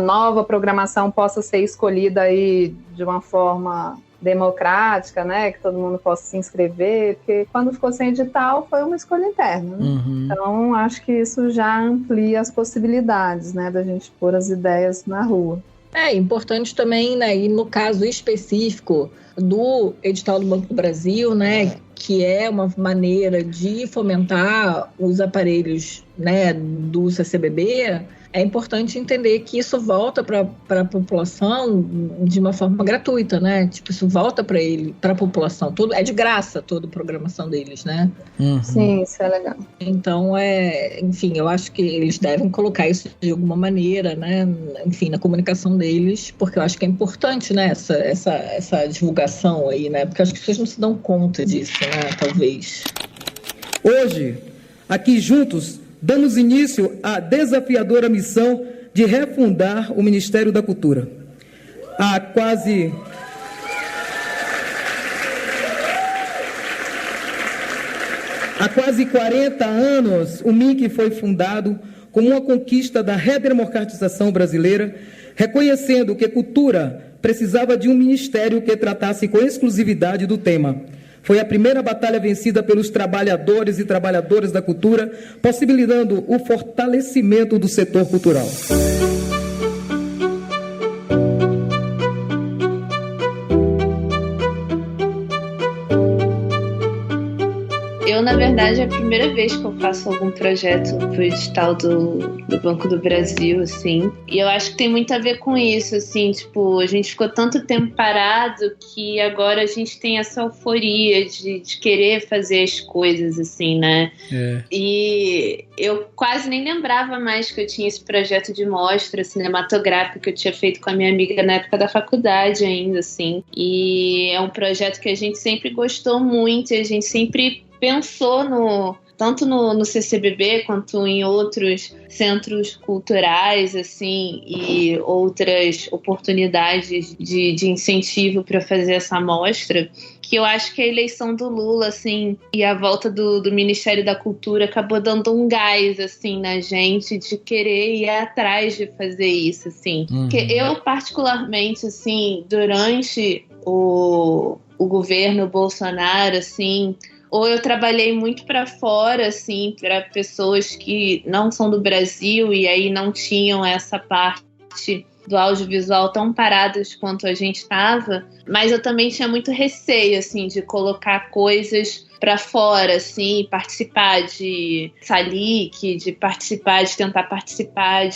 nova programação possa ser escolhida aí de uma forma democrática, né? Que todo mundo possa se inscrever, porque quando ficou sem edital foi uma escolha interna, né? Uhum. Então, acho que isso já amplia as possibilidades, né? Da gente pôr as ideias na rua. É importante também, né, e no caso específico do edital do Banco do Brasil, né, que é uma maneira de fomentar os aparelhos, né, do CCBB, é importante entender que isso volta para a população de uma forma gratuita, né? Tipo, isso volta para a população. Tudo é de graça, toda a programação deles, né? Uhum. Sim, isso é legal. Então, enfim, eu acho que eles devem colocar isso de alguma maneira, né? Enfim, na comunicação deles, porque eu acho que é importante, né? Essa divulgação aí, né? Porque eu acho que as pessoas não se dão conta disso, né? Talvez. Hoje, aqui juntos, damos início à desafiadora missão de refundar o Ministério da Cultura. Há quase 40 anos, o MINC foi fundado como uma conquista da redemocratização brasileira, reconhecendo que cultura precisava de um ministério que tratasse com exclusividade do tema. Foi a primeira batalha vencida pelos trabalhadores e trabalhadoras da cultura, possibilitando o fortalecimento do setor cultural. Eu, na verdade, é a primeira vez que eu faço algum projeto pro edital do Banco do Brasil, assim. E eu acho que tem muito a ver com isso, assim, tipo, a gente ficou tanto tempo parado que agora a gente tem essa euforia de querer fazer as coisas, assim, né? É. E eu quase nem lembrava mais que eu tinha esse projeto de mostra cinematográfica que eu tinha feito com a minha amiga na época da faculdade ainda, assim. E é um projeto que a gente sempre gostou muito e a gente sempre pensou tanto no CCBB quanto em outros centros culturais, assim, e outras oportunidades de incentivo para fazer essa mostra, que eu acho que a eleição do Lula, assim, e a volta do Ministério da Cultura acabou dando um gás, assim, na gente de querer ir atrás de fazer isso, assim. Porque eu, particularmente, assim, durante o governo Bolsonaro, assim, ou eu trabalhei muito para fora, assim, para pessoas que não são do Brasil e aí não tinham essa parte do audiovisual tão paradas quanto a gente estava, mas eu também tinha muito receio, assim, de colocar coisas para fora, assim, participar de Salic, de tentar participar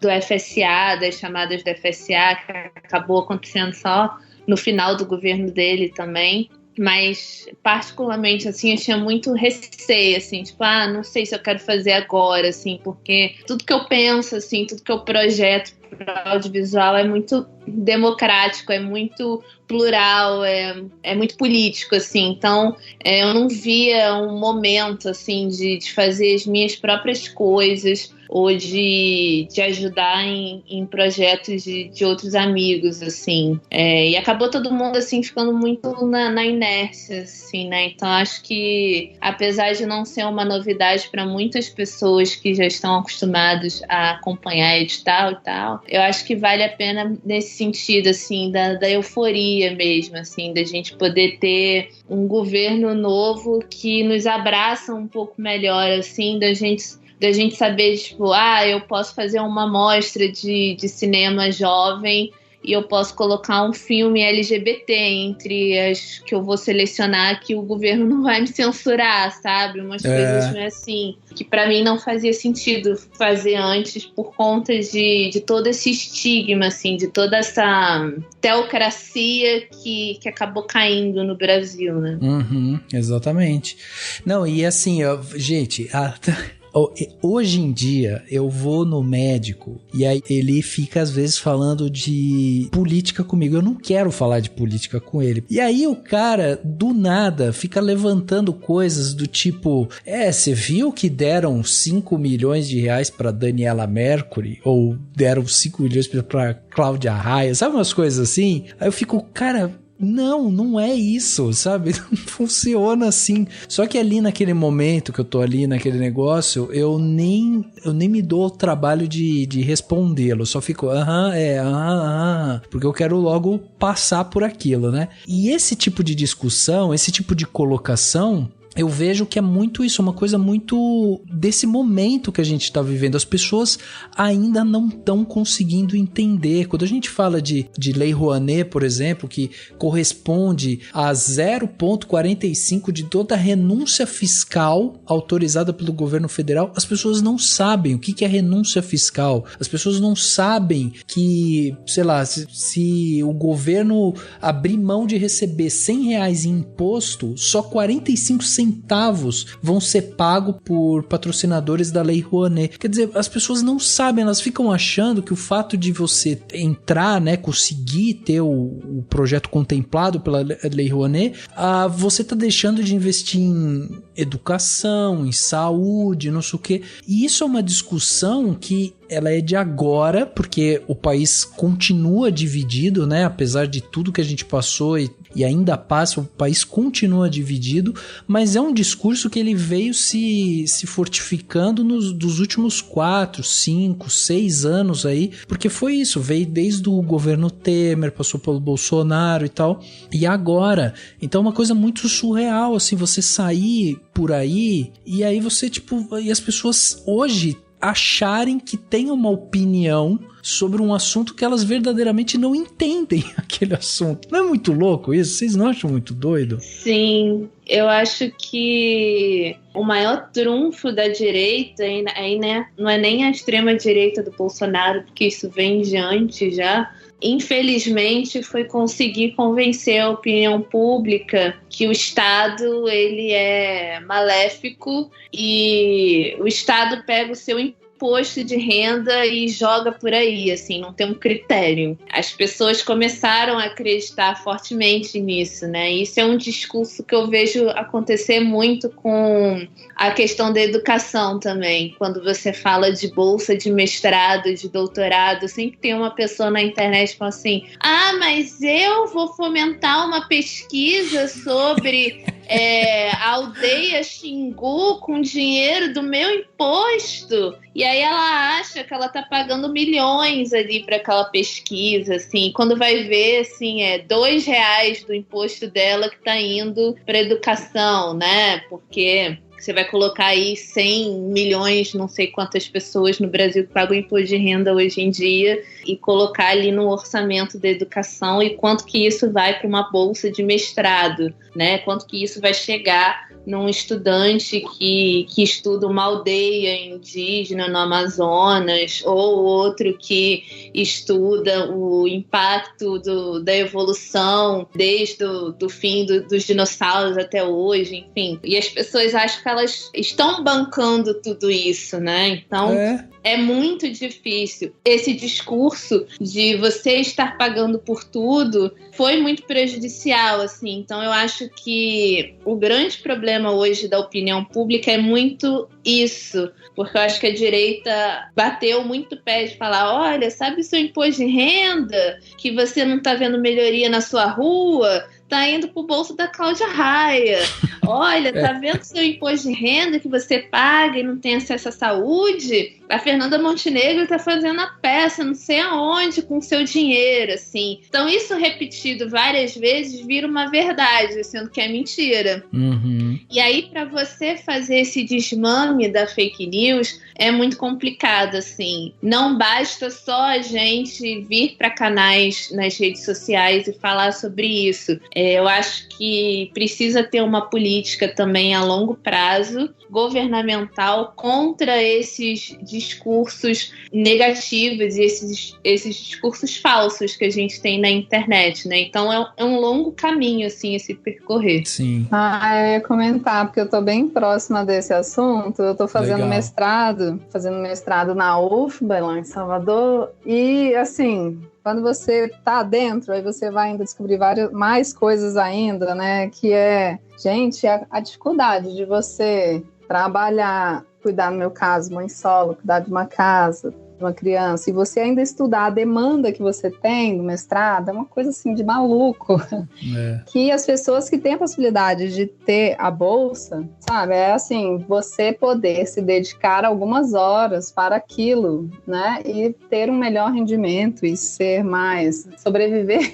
do FSA, das chamadas do FSA, que acabou acontecendo só no final do governo dele também. Mas, particularmente, assim, eu tinha muito receio, assim, tipo, não sei se eu quero fazer agora, assim, porque tudo que eu penso, assim, tudo que eu projeto para audiovisual é muito democrático, é muito plural, é muito político, assim, então eu não via um momento, assim, de fazer as minhas próprias coisas ou de ajudar em projetos de outros amigos, assim, e acabou todo mundo, assim, ficando muito na inércia, assim, né, então acho que, apesar de não ser uma novidade para muitas pessoas que já estão acostumadas a acompanhar edital e tal, eu acho que vale a pena nesse sentido, assim, da euforia mesmo, assim, da gente poder ter um governo novo que nos abraça um pouco melhor, assim, da gente saber, tipo, eu posso fazer uma mostra de cinema jovem e eu posso colocar um filme LGBT entre as que eu vou selecionar, que o governo não vai me censurar, sabe? Umas coisas assim, que pra mim não fazia sentido fazer antes por conta de todo esse estigma, assim, de toda essa teocracia que acabou caindo no Brasil, né? Exatamente. Não, e assim, gente... Hoje em dia, eu vou no médico e aí ele fica às vezes falando de política comigo. Eu não quero falar de política com ele. E aí o cara, do nada, fica levantando coisas do tipo, você viu que deram 5 milhões de reais pra Daniela Mercury? Ou deram 5 milhões pra Cláudia Raia? Sabe umas coisas assim? Aí eu fico, cara... Não é isso, sabe? Não funciona assim. Só que ali naquele momento que eu tô ali naquele negócio, eu nem me dou o trabalho de respondê-lo. Eu só fico, porque eu quero logo passar por aquilo, né? E esse tipo de discussão, esse tipo de colocação... Eu vejo que é muito isso, uma coisa muito desse momento que a gente está vivendo. As pessoas ainda não estão conseguindo entender. Quando a gente fala de Lei Rouanet, por exemplo, que corresponde a 0,45 de toda a renúncia fiscal autorizada pelo governo federal, as pessoas não sabem o que é renúncia fiscal. As pessoas não sabem que, sei lá, se o governo abrir mão de receber R$100 em imposto, só 45 centavos vão ser pagos por patrocinadores da Lei Rouanet. Quer dizer, as pessoas não sabem, elas ficam achando que o fato de você entrar, né, conseguir ter o projeto contemplado pela Lei Rouanet, você tá deixando de investir em educação, em saúde, não sei o quê. E isso é uma discussão que ela é de agora, porque o país continua dividido, né? Apesar de tudo que a gente passou e ainda passa, o país continua dividido, mas é um discurso que ele veio se fortificando dos últimos 4, 5, 6 anos aí, porque foi isso, veio desde o governo Temer, passou pelo Bolsonaro e tal, e agora, então é uma coisa muito surreal, assim, você sair por aí, e aí você, tipo, e as pessoas hoje acharem que tem uma opinião sobre um assunto que elas verdadeiramente não entendem aquele assunto. Não é muito louco isso? Vocês não acham muito doido? Sim, eu acho que o maior trunfo da direita, aí, né, não é nem a extrema-direita do Bolsonaro, porque isso vem de antes já, infelizmente foi conseguir convencer a opinião pública que o Estado ele é maléfico e o Estado pega o seu imposto de renda e joga por aí, assim, não tem um critério. As pessoas começaram a acreditar fortemente nisso, né? Isso é um discurso que eu vejo acontecer muito com a questão da educação também. Quando você fala de bolsa de mestrado, de doutorado, sempre tem uma pessoa na internet que fala assim: ah, mas eu vou fomentar uma pesquisa sobre a aldeia Xingu com dinheiro do meu imposto. E aí ela acha que ela tá pagando milhões ali para aquela pesquisa, assim. Quando vai ver, assim, R$2 do imposto dela que tá indo para educação, né? Porque você vai colocar aí 100 milhões, não sei quantas pessoas no Brasil que pagam imposto de renda hoje em dia, e colocar ali no orçamento da educação, e quanto que isso vai para uma bolsa de mestrado, né? Quanto que isso vai chegar num estudante que estuda uma aldeia indígena no Amazonas, ou outro que estuda o impacto da evolução desde o fim dos dinossauros até hoje, enfim. E as pessoas acham que elas estão bancando tudo isso, né? Então, é muito difícil. Esse discurso de você estar pagando por tudo foi muito prejudicial, assim. Então, eu acho que o grande problema hoje da opinião pública é muito isso, porque eu acho que a direita bateu muito pé de falar: olha, sabe o seu imposto de renda, que você não está vendo melhoria na sua rua? Tá indo pro bolso da Cláudia Raia. Olha, tá vendo seu imposto de renda que você paga e não tem acesso à saúde? A Fernanda Montenegro tá fazendo a peça não sei aonde com seu dinheiro, assim. Então isso repetido várias vezes vira uma verdade, sendo que é mentira. Uhum. E aí, para você fazer esse desmame da fake news, é muito complicado, assim. Não basta só a gente vir para canais nas redes sociais e falar sobre isso. Eu acho que precisa ter uma política também a longo prazo, governamental, contra esses discursos negativos e esses discursos falsos que a gente tem na internet, né? Então é um longo caminho, assim, esse percorrer. Sim. Eu ia comentar, porque eu tô bem próxima desse assunto. Eu tô fazendo mestrado na UFBA, lá em Salvador, e assim, quando você tá dentro, aí você vai ainda descobrir mais coisas ainda, né? Que gente, a dificuldade de você trabalhar, cuidar, no meu caso, mãe solo, cuidar de uma casa, de uma criança, e você ainda estudar a demanda que você tem no mestrado, é uma coisa assim de maluco. Que as pessoas que têm a possibilidade de ter a bolsa, sabe, é assim, você poder se dedicar algumas horas para aquilo, né, e ter um melhor rendimento e sobreviver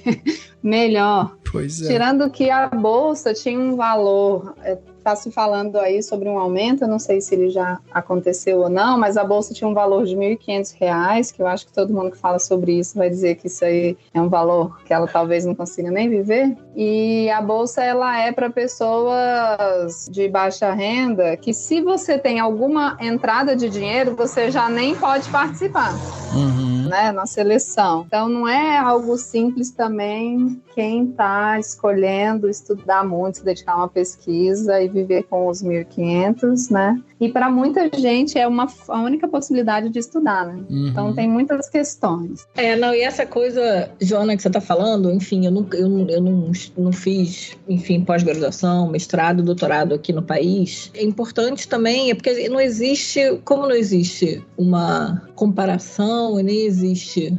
melhor. Pois é. Tirando que a bolsa tinha um valor, está se falando aí sobre um aumento, eu não sei se ele já aconteceu ou não, mas a bolsa tinha um valor de R$1.500, que eu acho que todo mundo que fala sobre isso vai dizer que isso aí é um valor que ela talvez não consiga nem viver. E a bolsa, ela é para pessoas de baixa renda, que se você tem alguma entrada de dinheiro, você já nem pode participar. Né, na seleção. Então não é algo simples também quem está escolhendo estudar muito, se dedicar a uma pesquisa e viver com os 1.500, né? E para muita gente é a única possibilidade de estudar, né? Então tem muitas questões. E essa coisa, Joana, que você está falando, enfim, eu não fiz, enfim, pós-graduação, mestrado, doutorado aqui no país. É importante também, porque não existe uma comparação, nem existe,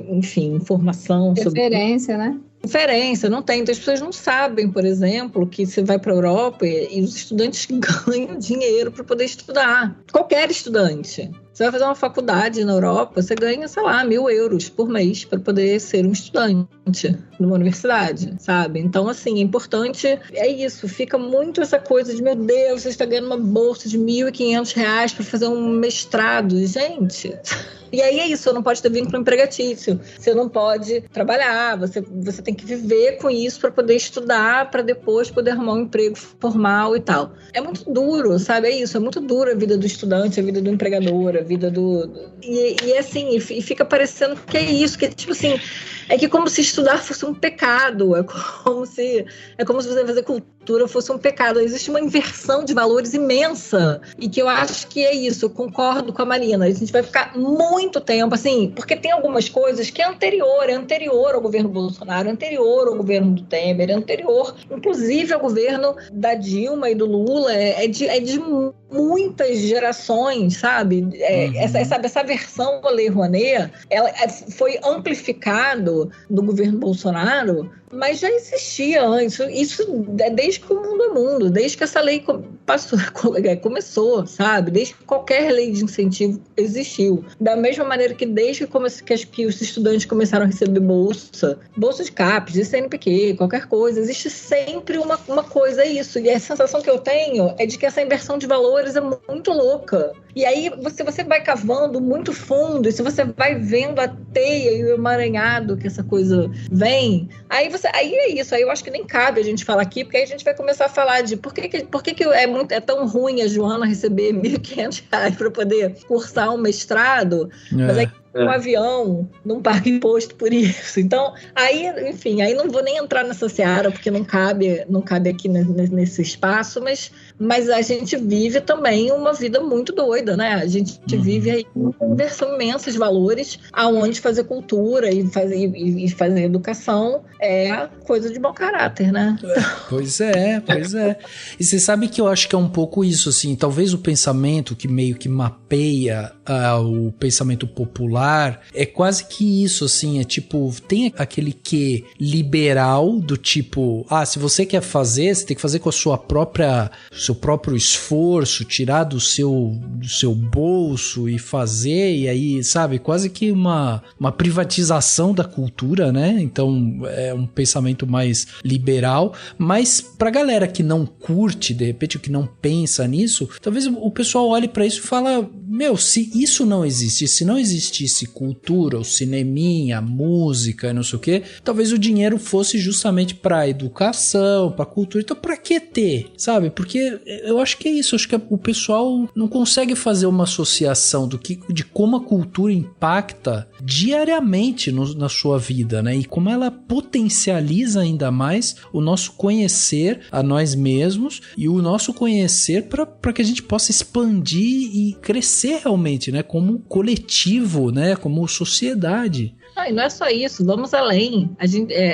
enfim, informação sobre... Referência, né? Referência, não tem. Então as pessoas não sabem, por exemplo, que você vai para a Europa e os estudantes ganham dinheiro para poder estudar. Qualquer estudante. Você vai fazer uma faculdade na Europa, você ganha, sei lá, 1.000 euros por mês para poder ser um estudante numa universidade, sabe? Então, assim, é importante, é isso, fica muito essa coisa de, meu Deus, você está ganhando uma bolsa de R$1.500 para fazer um mestrado. Gente... E aí é isso, você não pode ter vínculo empregatício, você não pode trabalhar, você tem que viver com isso para poder estudar, para depois poder arrumar um emprego formal e tal. É muito duro, sabe? É isso, é muito duro a vida do estudante, a vida do empregador, a vida do... E assim, e fica parecendo que é isso, que tipo assim, é que como se estudar fosse um pecado, é como se você vai fazer cultura fosse um pecado. Existe uma inversão de valores imensa, e que eu acho que é isso, eu concordo com a Marina. A gente vai ficar muito tempo, assim, porque tem algumas coisas que é anterior ao governo Bolsonaro, anterior ao governo do Temer, anterior, inclusive ao governo da Dilma e do Lula, é de muitas gerações, sabe? Essa versão do Lei Rouanet, ela foi amplificado do governo Bolsonaro, mas já existia antes. Isso desde que o mundo é mundo, desde que essa lei começou, sabe? Desde que qualquer lei de incentivo existiu. Da mesma maneira que desde que os estudantes começaram a receber bolsa de CAPES, de CNPq, qualquer coisa, existe sempre uma coisa, é isso. E a sensação que eu tenho é de que essa inversão de valores é muito louca. E aí você vai cavando muito fundo, e se você vai vendo a teia e o emaranhado que essa coisa vem, aí é isso. Aí eu acho que nem cabe a gente falar aqui, porque aí a gente vai começar a falar de por que é tão ruim a Joana receber R$1.500 para poder cursar um mestrado, mas aí um avião não paga imposto por isso. Então, aí, enfim, aí não vou nem entrar nessa seara, porque não cabe aqui nesse espaço, mas a gente vive também uma vida muito doida, né? A gente vive aí uma inversão imensa de valores, aonde fazer cultura e fazer educação é coisa de mau caráter, né? Pois é. E você sabe que eu acho que é um pouco isso, assim, talvez o pensamento que meio que mapeia o pensamento popular é quase que isso, assim, é tipo, tem aquele quê liberal do tipo, se você quer fazer, você tem que fazer com a seu próprio esforço, tirar do seu bolso e fazer, e aí, sabe, quase que uma privatização da cultura, né? Então, é um pensamento mais liberal, mas pra galera que não curte, de repente, que não pensa nisso, talvez o pessoal olhe pra isso e fala, se isso não existisse, se não existisse cultura, o cineminha, a música, não sei o que, talvez o dinheiro fosse justamente pra educação, pra cultura. Então pra que ter, sabe? Porque eu acho que é isso, acho que o pessoal não consegue fazer uma associação de como a cultura impacta diariamente na sua vida, né? E como ela potencializa ainda mais o nosso conhecer a nós mesmos e o nosso conhecer para que a gente possa expandir e crescer realmente, né? Como coletivo, né? Como sociedade. E não é só isso, vamos além.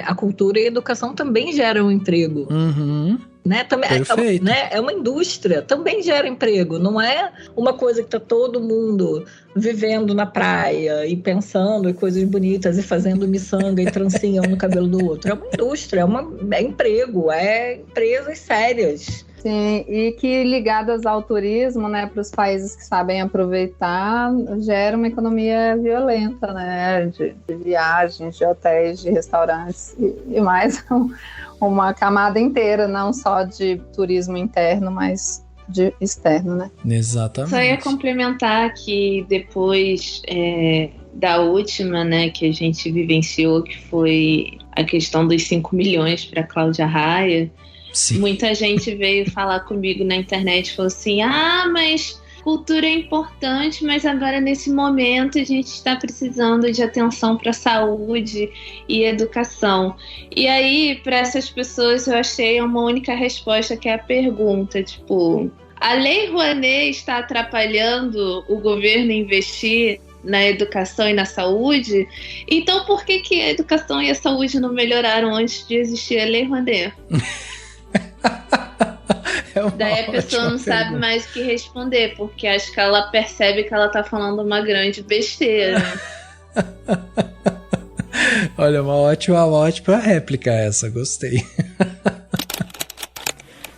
A cultura e a educação também geram emprego. Uhum. Né? Também, perfeito. É uma indústria, também gera emprego. Não é uma coisa que está todo mundo vivendo na praia e pensando em coisas bonitas e fazendo miçanga e trancinha um no cabelo do outro. É uma indústria, é emprego, é empresas sérias. Sim, e que ligadas ao turismo, né, para os países que sabem aproveitar, gera uma economia violenta, né, de viagens, de hotéis, de restaurantes e mais uma camada inteira, não só de turismo interno, mas de externo, né? Exatamente. Só ia complementar que depois da última, né, que a gente vivenciou, que foi a questão dos 5 milhões para Cláudia Raia. Sim. Muita gente veio falar comigo na internet e falou assim, mas cultura é importante, mas agora nesse momento a gente está precisando de atenção para a saúde e educação. E aí, para essas pessoas, eu achei uma única resposta, que é a pergunta, tipo, a Lei Rouanet está atrapalhando o governo investir na educação e na saúde? Então por que a educação e a saúde não melhoraram antes de existir a Lei Rouanet? Daí a pessoa não sabe mais o que responder, porque acho que ela percebe que ela tá falando uma grande besteira. Olha, uma ótima réplica essa, gostei.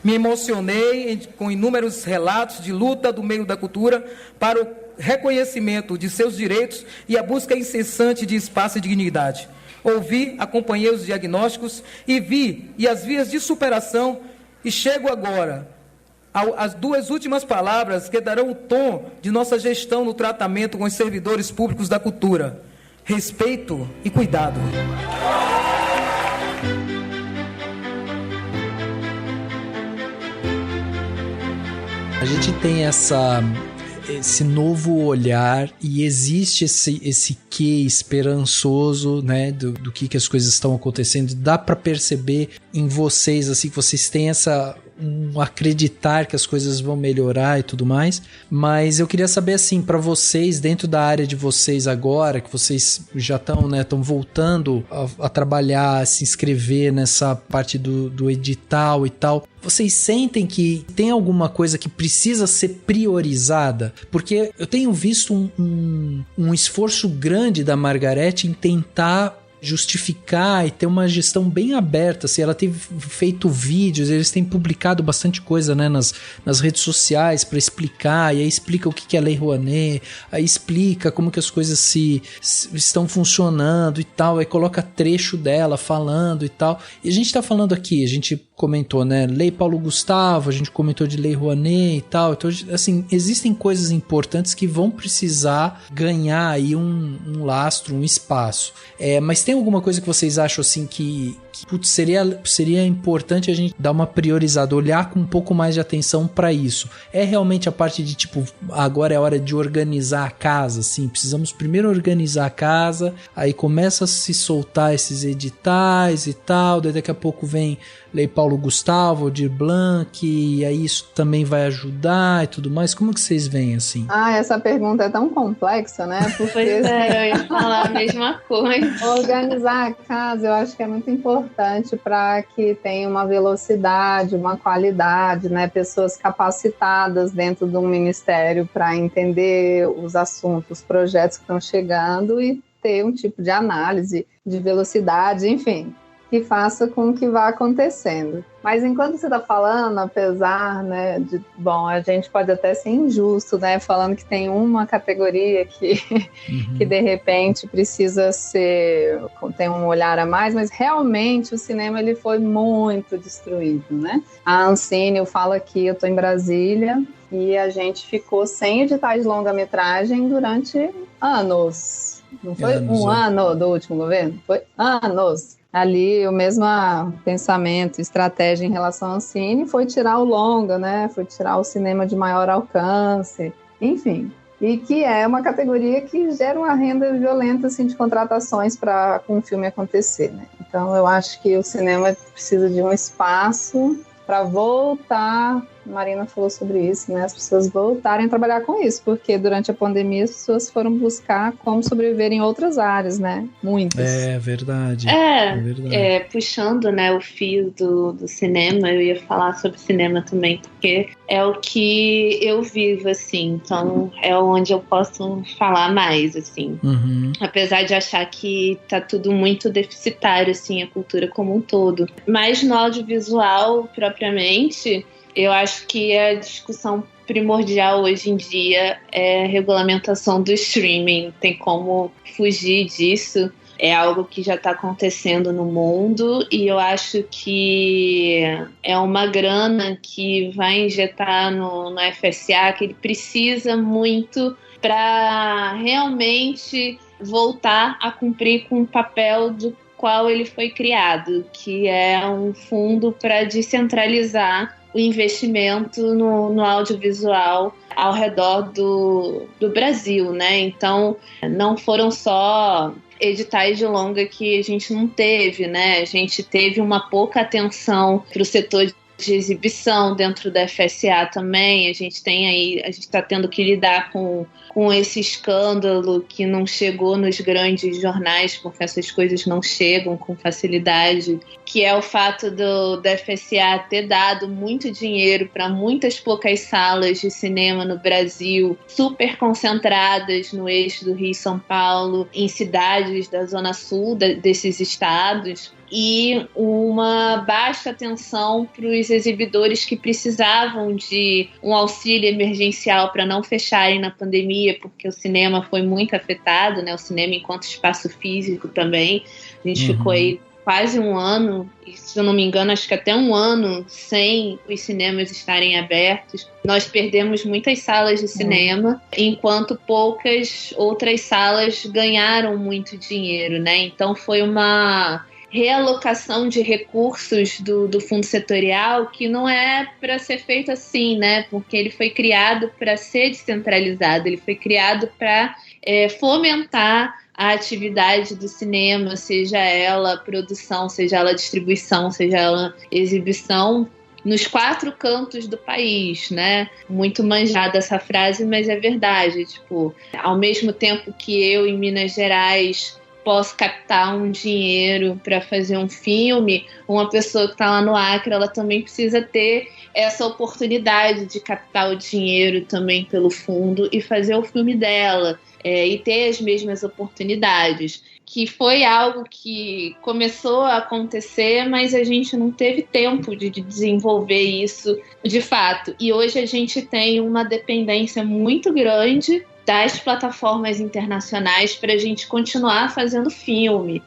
Me emocionei com inúmeros relatos de luta do meio da cultura para o reconhecimento de seus direitos e a busca incessante de espaço e dignidade. Ouvi, acompanhei os diagnósticos e vi as vias de superação, e chego agora às 2 últimas palavras que darão o tom de nossa gestão no tratamento com os servidores públicos da cultura: respeito e cuidado. A gente tem esse novo olhar e existe esse quê esperançoso, né, do que as coisas estão acontecendo. Dá para perceber em vocês, assim, que vocês têm acreditar que as coisas vão melhorar e tudo mais, mas eu queria saber, assim, para vocês, dentro da área de vocês agora, que vocês já estão, né, estão voltando a trabalhar, a se inscrever nessa parte do edital e tal, vocês sentem que tem alguma coisa que precisa ser priorizada? Porque eu tenho visto um esforço grande da Margareth em tentar justificar e ter uma gestão bem aberta, assim, ela tem feito vídeos, eles têm publicado bastante coisa, né, nas redes sociais para explicar, e aí explica o que é Lei Rouanet, aí explica como que as coisas estão funcionando e tal, aí coloca trecho dela falando e tal, e a gente tá falando aqui, a gente comentou, né, Lei Paulo Gustavo, a gente comentou de Lei Rouanet e tal, então, assim, existem coisas importantes que vão precisar ganhar aí um lastro, um espaço, mas tem alguma coisa que vocês acham, assim, que putz, seria importante a gente dar uma priorizada, olhar com um pouco mais de atenção para isso? É realmente a parte de, tipo, agora é hora de organizar a casa, assim, precisamos primeiro organizar a casa, aí começa a se soltar esses editais e tal, daí daqui a pouco vem Lei Paulo Gustavo, Aldir Blanc, e aí isso também vai ajudar e tudo mais. Como que vocês veem, assim? Essa pergunta é tão complexa, né? Porque pois eu ia falar a mesma coisa. Organizar a casa, eu acho que é muito importante para que tenha uma velocidade, uma qualidade, né? Pessoas capacitadas dentro de um ministério para entender os assuntos, os projetos que estão chegando e ter um tipo de análise de velocidade, enfim, que faça com que vá acontecendo. Mas enquanto você está falando, apesar, né, a gente pode até ser injusto, né, falando que tem uma categoria que de repente precisa tem um olhar a mais, mas realmente o cinema ele foi muito destruído, né? A Ancine fala que eu estou em Brasília e a gente ficou sem editais de longa-metragem durante anos. Não foi um ano do último governo? Foi anos. Ali o mesmo pensamento, estratégia em relação ao cine foi tirar o longa, né? Foi tirar o cinema de maior alcance, enfim. E que é uma categoria que gera uma renda violenta, assim, de contratações para um filme acontecer, né? Então eu acho que o cinema precisa de um espaço para voltar. Marina falou sobre isso, né? As pessoas voltarem a trabalhar com isso, porque durante a pandemia as pessoas foram buscar como sobreviver em outras áreas, né? Muitas. É verdade. Puxando, né, o fio do cinema, eu ia falar sobre cinema também, porque é o que eu vivo, assim, então é onde eu posso falar mais, assim. Apesar de achar que tá tudo muito deficitário, assim, a cultura como um todo. Mas no audiovisual, propriamente, eu acho que a discussão primordial hoje em dia é a regulamentação do streaming. Não tem como fugir disso. É algo que já está acontecendo no mundo e eu acho que é uma grana que vai injetar no FSA, que ele precisa muito para realmente voltar a cumprir com o papel do qual ele foi criado, que é um fundo para descentralizar o investimento no audiovisual ao redor do Brasil, né? Então, não foram só editais de longa que a gente não teve, né? A gente teve uma pouca atenção para o setor de exibição dentro da FSA também. A gente está tendo que lidar com esse escândalo que não chegou nos grandes jornais, porque essas coisas não chegam com facilidade, que é o fato da FSA ter dado muito dinheiro para muitas poucas salas de cinema no Brasil, super concentradas no eixo do Rio e São Paulo, em cidades da zona sul desses estados, e uma baixa atenção para os exibidores que precisavam de um auxílio emergencial para não fecharem na pandemia, porque o cinema foi muito afetado, né? O cinema enquanto espaço físico também. A gente ficou aí quase um ano, se eu não me engano, acho que até um ano sem os cinemas estarem abertos. Nós perdemos muitas salas de cinema, enquanto poucas outras salas ganharam muito dinheiro, né? Então foi uma realocação de recursos do fundo setorial que não é para ser feito assim, né? Porque ele foi criado para ser descentralizado, ele foi criado para fomentar a atividade do cinema, seja ela produção, seja ela distribuição, seja ela exibição, nos 4 cantos do país, né? Muito manjada essa frase, mas é verdade. Tipo, ao mesmo tempo que eu, em Minas Gerais, posso captar um dinheiro para fazer um filme, uma pessoa que está lá no Acre, ela também precisa ter essa oportunidade de captar o dinheiro também pelo fundo e fazer o filme dela. E ter as mesmas oportunidades, que foi algo que começou a acontecer, mas a gente não teve tempo de desenvolver isso de fato. E hoje a gente tem uma dependência muito grande das plataformas internacionais para a gente continuar fazendo filme.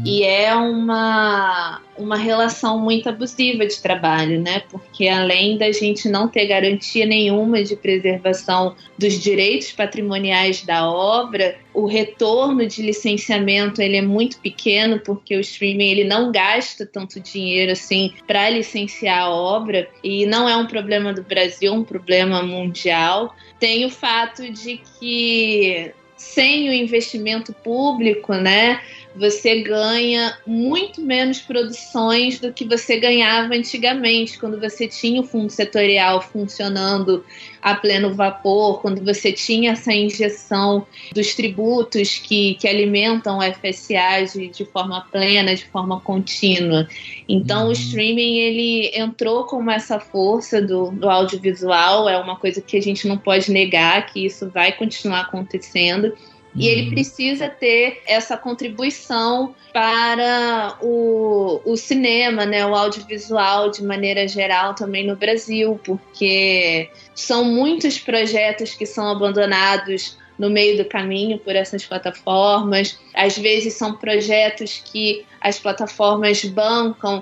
E é uma relação muito abusiva de trabalho, né? Porque além da gente não ter garantia nenhuma de preservação dos direitos patrimoniais da obra, o retorno de licenciamento ele é muito pequeno, porque o streaming ele não gasta tanto dinheiro assim para licenciar a obra, e não é um problema do Brasil, é um problema mundial. Tem o fato de que sem o investimento público, né, você ganha muito menos produções do que você ganhava antigamente, quando você tinha o fundo setorial funcionando a pleno vapor, quando você tinha essa injeção dos tributos que alimentam o FSA de forma plena, de forma contínua. Então o streaming ele entrou como essa força do audiovisual, é uma coisa que a gente não pode negar, que isso vai continuar acontecendo. E ele precisa ter essa contribuição para o cinema, né, o audiovisual de maneira geral também no Brasil, porque são muitos projetos que são abandonados no meio do caminho por essas plataformas. Às vezes são projetos que as plataformas bancam,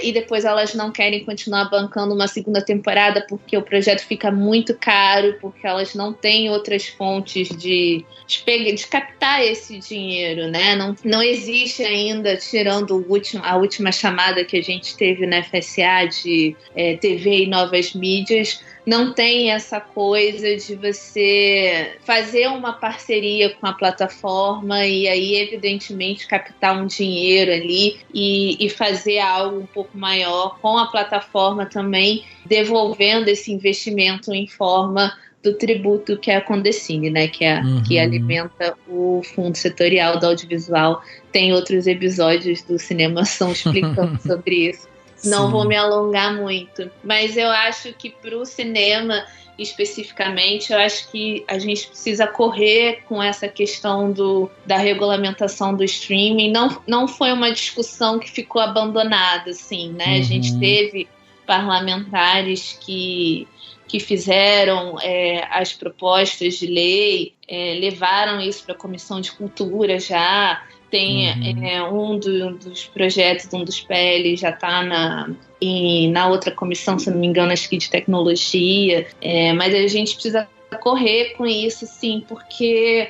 e depois elas não querem continuar bancando uma segunda temporada porque o projeto fica muito caro, porque elas não têm outras fontes de captar esse dinheiro, né? Não existe ainda, tirando a última chamada que a gente teve na FSA de TV e novas mídias, não tem essa coisa de você fazer uma parceria com a plataforma e aí, evidentemente, captar um dinheiro ali e fazer algo um pouco maior com a plataforma também, devolvendo esse investimento em forma do tributo que é a Condecine, né, que alimenta o fundo setorial do audiovisual. Tem outros episódios do Cinemação explicando sobre isso. Não vou me alongar muito, mas eu acho que para o cinema especificamente, eu acho que a gente precisa correr com essa questão da regulamentação do streaming. Não foi uma discussão que ficou abandonada, assim, né? A gente teve parlamentares que fizeram as propostas de lei, levaram isso para a Comissão de Cultura já. Tem um dos projetos, um dos PL já está na outra comissão, se não me engano, acho que de tecnologia, mas a gente precisa correr com isso, sim, porque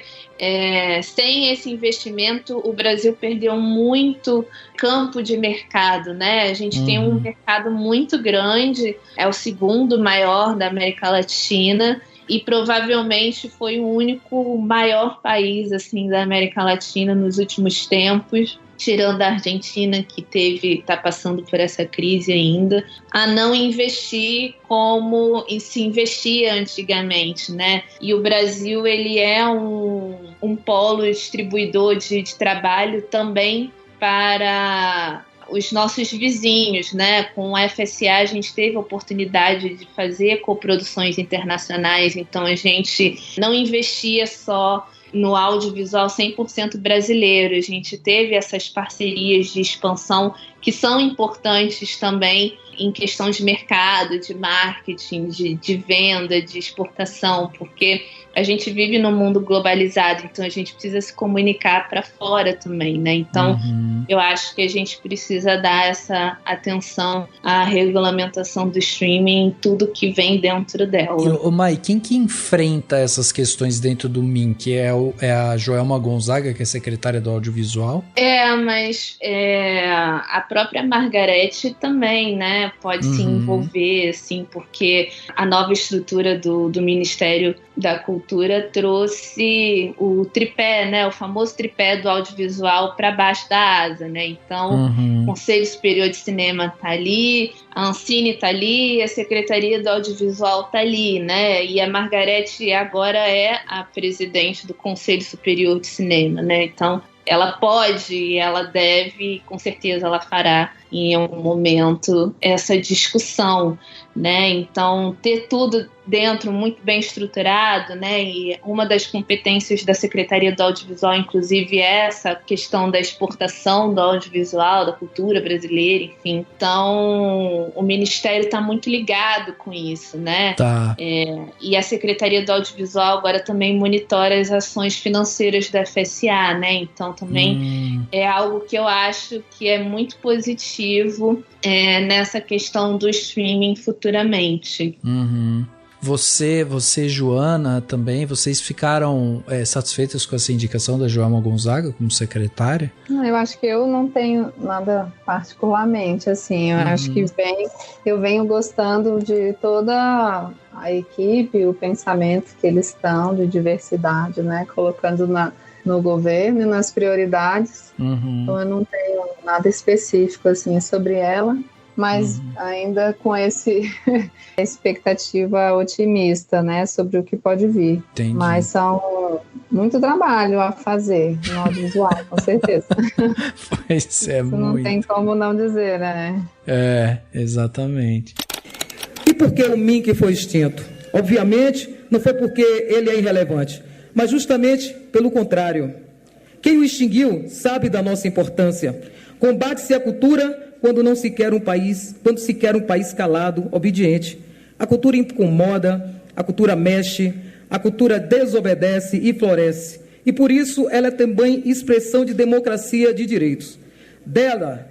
sem esse investimento o Brasil perdeu muito campo de mercado, né? A gente tem um mercado muito grande, é o segundo maior da América Latina, e provavelmente foi o único maior país assim da América Latina nos últimos tempos, tirando a Argentina, que está passando por essa crise ainda, a não investir como se investia antigamente, né? E o Brasil ele é um polo distribuidor de trabalho também para os nossos vizinhos, né? Com a FSA a gente teve a oportunidade de fazer coproduções internacionais, então a gente não investia só no audiovisual 100% brasileiro, a gente teve essas parcerias de expansão que são importantes também em questão de mercado, de marketing, de venda, de exportação, porque a gente vive num mundo globalizado, então a gente precisa se comunicar para fora também, né? Então, eu acho que a gente precisa dar essa atenção à regulamentação do streaming, tudo que vem dentro dela. Ô, Mai, quem que enfrenta essas questões dentro do MINC? É a Joelma Gonzaga, que é secretária do audiovisual? Mas a própria Margarete também, né, pode se envolver, assim, porque a nova estrutura do Ministério da Cultura trouxe o tripé, né, o famoso tripé do audiovisual para baixo da asa, né? Então, o Conselho Superior de Cinema tá ali, a Ancine tá ali, a Secretaria do Audiovisual tá ali, né? E a Margarete agora é a presidente do Conselho Superior de Cinema, né? Então, ela pode e ela deve, com certeza ela fará em algum momento essa discussão, né? Então, ter tudo dentro muito bem estruturado, né? E uma das competências da Secretaria do Audiovisual, inclusive, é essa questão da exportação do audiovisual, da cultura brasileira, enfim. Então, o Ministério está muito ligado com isso, né? Tá. E a Secretaria do Audiovisual agora também monitora as ações financeiras da FSA, né? Então, também é algo que eu acho que é muito positivo nessa questão do streaming futuramente. Você, Joana, também, vocês ficaram satisfeitas com essa indicação da Joelma Gonzaga como secretária? Eu acho que eu não tenho nada particularmente, assim, eu acho que eu venho gostando de toda a equipe, o pensamento que eles estão de diversidade, né, colocando no governo e nas prioridades. Então eu não tenho nada específico assim sobre ela, mas ainda com essa expectativa otimista, né, sobre o que pode vir. Entendi. Mas são muito trabalho a fazer no audiovisual, com certeza. Pois é, isso não tem como não dizer, né? Exatamente. E por que o MINC foi extinto? Obviamente, não foi porque ele é irrelevante, mas justamente pelo contrário. Quem o extinguiu sabe da nossa importância. Combate-se a cultura quando se quer um país calado, obediente. A cultura incomoda, a cultura mexe, a cultura desobedece e floresce. E por isso ela é também expressão de democracia de direitos. Dela,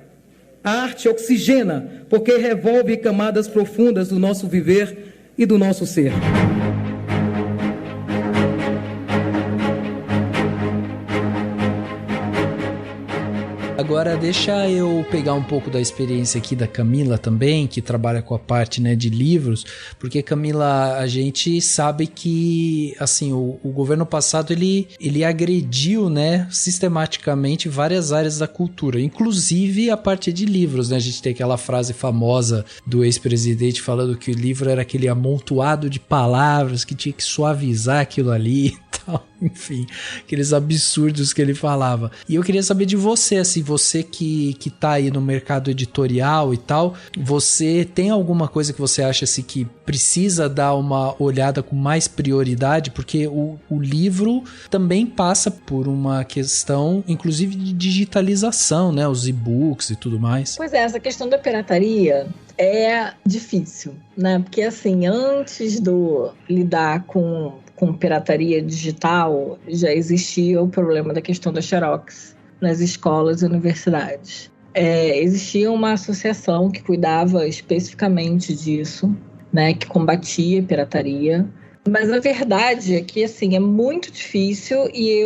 a arte oxigena, porque revolve camadas profundas do nosso viver e do nosso ser. Agora deixa eu pegar um pouco da experiência aqui da Camila também, que trabalha com a parte, né, de livros, porque, Camila, a gente sabe que assim, o governo passado ele agrediu, né, sistematicamente várias áreas da cultura, inclusive a parte de livros, né? A gente tem aquela frase famosa do ex-presidente falando que o livro era aquele amontoado de palavras que tinha que suavizar aquilo ali e tal, enfim, aqueles absurdos que ele falava. E eu queria saber de você, assim, você que tá aí no mercado editorial e tal, você tem alguma coisa que você acha assim que precisa dar uma olhada com mais prioridade? Porque o livro também passa por uma questão, inclusive, de digitalização, né? Os e-books e tudo mais. Pois é, essa questão da pirataria é difícil, né? Porque, assim, antes do lidar com pirataria digital, já existia o problema da questão da Xerox nas escolas e universidades. Existia uma associação que cuidava especificamente disso, né, que combatia a pirataria. Mas a verdade é que, assim, é muito difícil e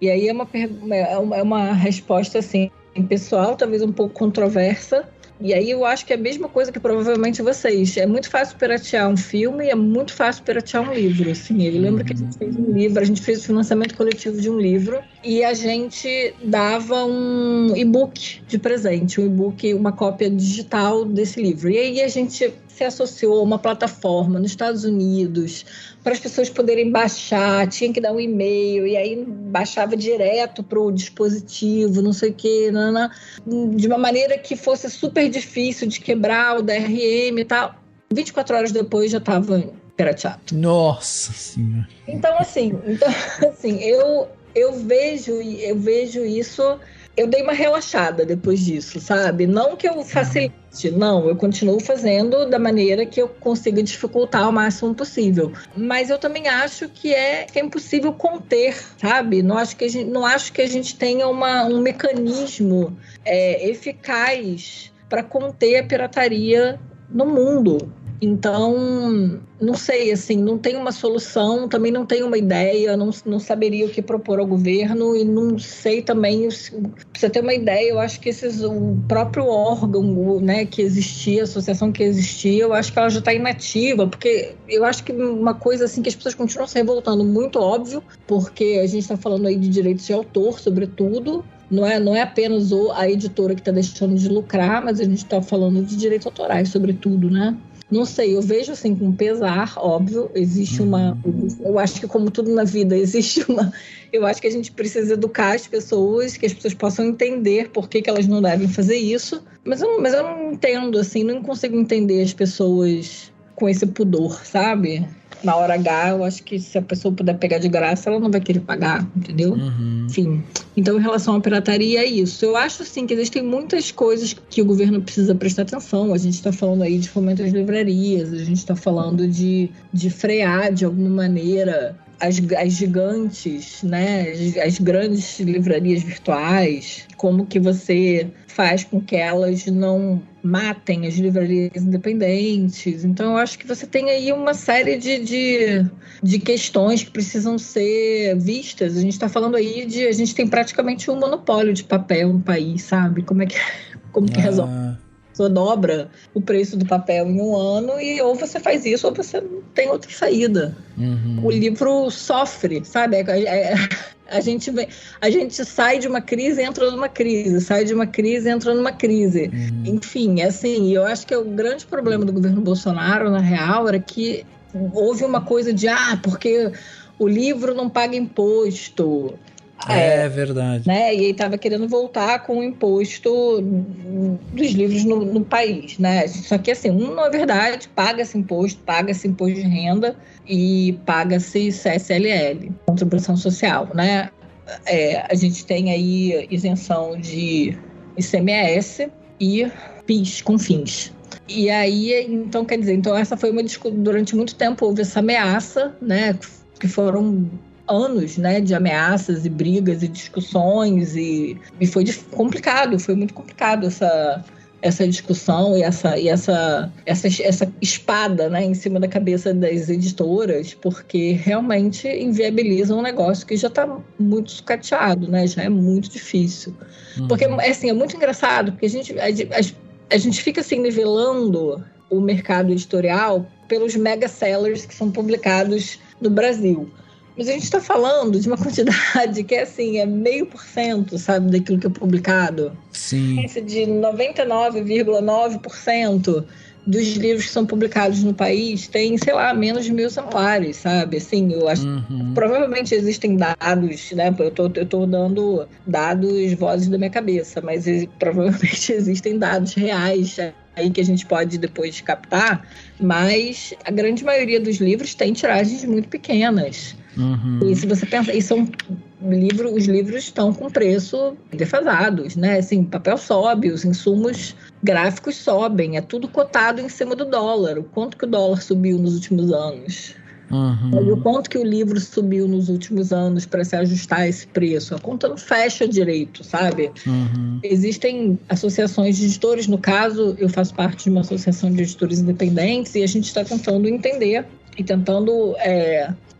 aí é uma resposta, assim, pessoal, talvez um pouco controversa. E aí eu acho que é a mesma coisa que provavelmente vocês. É muito fácil piratear um filme e é muito fácil piratear um livro. Assim, eu lembro que a gente fez um livro, a gente fez o financiamento coletivo de um livro e a gente dava um e-book de presente, um e-book, uma cópia digital desse livro. E aí a gente se associou a uma plataforma nos Estados Unidos para as pessoas poderem baixar, tinha que dar um e-mail, e aí baixava direto para o dispositivo, não sei o quê, de uma maneira que fosse super difícil de quebrar o DRM e tal. 24 horas depois já estava pirateado. Nossa Senhora! Então, assim, eu vejo isso eu dei uma relaxada depois disso, sabe? Não que eu facilite, não, eu continuo fazendo da maneira que eu consiga dificultar o máximo possível. Mas eu também acho que é impossível conter, sabe? Não acho que a gente tenha um mecanismo eficaz para conter a pirataria no mundo. Então, não sei, assim, não tem uma solução, também não tenho uma ideia, não saberia o que propor ao governo e não sei também, pra você ter uma ideia, eu acho que o próprio órgão, né, que existia, a associação que existia, eu acho que ela já está inativa, porque eu acho que uma coisa assim que as pessoas continuam se revoltando, muito óbvio, porque a gente está falando aí de direitos de autor, sobretudo. Não é apenas a editora que está deixando de lucrar, mas a gente está falando de direitos autorais, sobretudo, né? Não sei, eu vejo assim com pesar, óbvio, existe eu acho que como tudo na vida, eu acho que a gente precisa educar as pessoas, que as pessoas possam entender por que elas não devem fazer isso, mas eu não entendo, assim, não consigo entender as pessoas com esse pudor, sabe? Na hora H, eu acho que se a pessoa puder pegar de graça, ela não vai querer pagar, entendeu? Enfim, então em relação à pirataria é isso. Eu acho, sim, que existem muitas coisas que o governo precisa prestar atenção. A gente está falando aí de fomento às livrarias, a gente está falando de frear, de alguma maneira, as gigantes, né? As grandes livrarias virtuais. Como que você faz com que elas não matem as livrarias independentes. Então, eu acho que você tem aí uma série de questões que precisam ser vistas. A gente está falando aí a gente tem praticamente um monopólio de papel no país, sabe? Como que resolve? A pessoa dobra o preço do papel em um ano e ou você faz isso ou você não tem outra saída. O livro sofre, sabe? A gente sai de uma crise e entra numa crise, sai de uma crise e entra numa crise. Enfim, assim, eu acho que o grande problema do governo Bolsonaro, na real, era que houve uma coisa de, porque o livro não paga imposto. É verdade. Né? E ele estava querendo voltar com o imposto dos livros no país, né? Só que, assim, na verdade, paga-se imposto de renda e paga-se CSLL, contribuição social, né? A gente tem aí isenção de ICMS e PIS, CONFINS. E aí, então, quer dizer, essa foi durante muito tempo houve essa ameaça, né? Que foram anos, né, de ameaças e brigas e discussões e foi complicado, foi muito complicado essa discussão e essa espada, né, em cima da cabeça das editoras, porque realmente inviabiliza um negócio que já está muito sucateado, né, já é muito difícil. Porque, assim, é muito engraçado, porque a gente fica assim nivelando o mercado editorial pelos mega sellers que são publicados no Brasil. Mas a gente está falando de uma quantidade que é assim, é 0,5%, sabe, daquilo que é publicado. Sim. De 99,9% dos livros que são publicados no país tem, sei lá, menos de 1.000 exemplares, sabe? Assim, eu acho provavelmente existem dados, né? Eu tô dando dados, vozes da minha cabeça, mas provavelmente existem dados reais aí que a gente pode depois captar, mas a grande maioria dos livros tem tiragens muito pequenas. E se você pensa, os livros estão com preço defasados, né? Assim, papel sobe, os insumos gráficos sobem, é tudo cotado em cima do dólar. O quanto que o dólar subiu nos últimos anos? E o quanto que o livro subiu nos últimos anos para se ajustar a esse preço? A conta não fecha direito, sabe? Existem associações de editores, no caso, eu faço parte de uma associação de editores independentes e a gente está tentando entender e tentando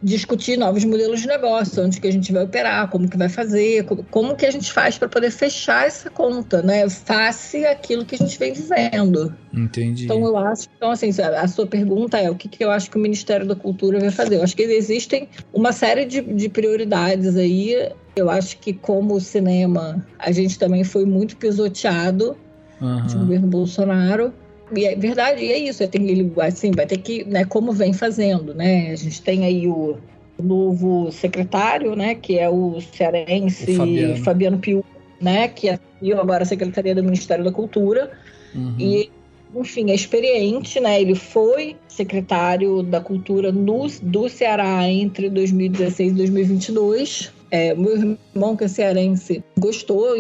discutir novos modelos de negócio, onde que a gente vai operar, como que vai fazer, como que a gente faz para poder fechar essa conta, né? Face aquilo que a gente vem vivendo. Entendi. Então, eu acho... Então, assim, a sua pergunta é o que eu acho que o Ministério da Cultura vai fazer. Eu acho que existem uma série de prioridades aí. Eu acho que, como o cinema, a gente também foi muito pisoteado de governo Bolsonaro. E é verdade, e é isso, assim, vai ter que, né, como vem fazendo, né? A gente tem aí o novo secretário, né, que é o cearense Fabiano Piu, né, que assumiu agora a Secretaria do Ministério da Cultura. E enfim, é experiente, né? Ele foi secretário da Cultura do Ceará entre 2016 e 2022. Meu irmão, que é cearense, gostou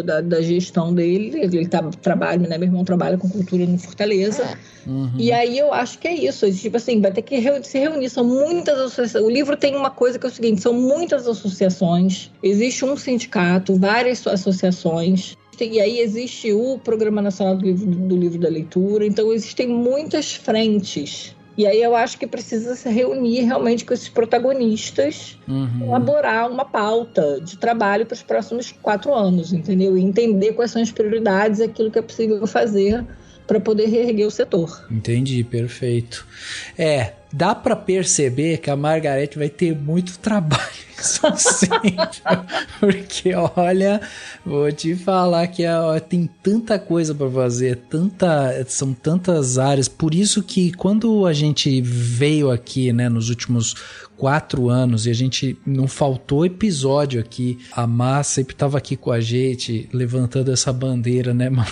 da gestão dele. Ele trabalha, né? Meu irmão trabalha com cultura no Fortaleza. Uhum. E aí eu acho que é isso. Tipo assim, vai ter que se reunir. São muitas associações. O livro tem uma coisa que é o seguinte: são muitas associações. Existe um sindicato, várias associações. E aí existe o Programa Nacional do Livro da Leitura. Então existem muitas frentes. E aí eu acho que precisa se reunir realmente com esses protagonistas, elaborar uma pauta de trabalho para os próximos 4 anos, entendeu? E entender quais são as prioridades e aquilo que é possível fazer para poder reerguer o setor. Entendi, perfeito. Dá para perceber que a Margareth vai ter muito trabalho, porque olha, vou te falar que tem tanta coisa para fazer, são tantas áreas. Por isso que quando a gente veio aqui, né, nos últimos 4 anos, e a gente não faltou episódio aqui, a Má sempre estava aqui com a gente, levantando essa bandeira, né, mano,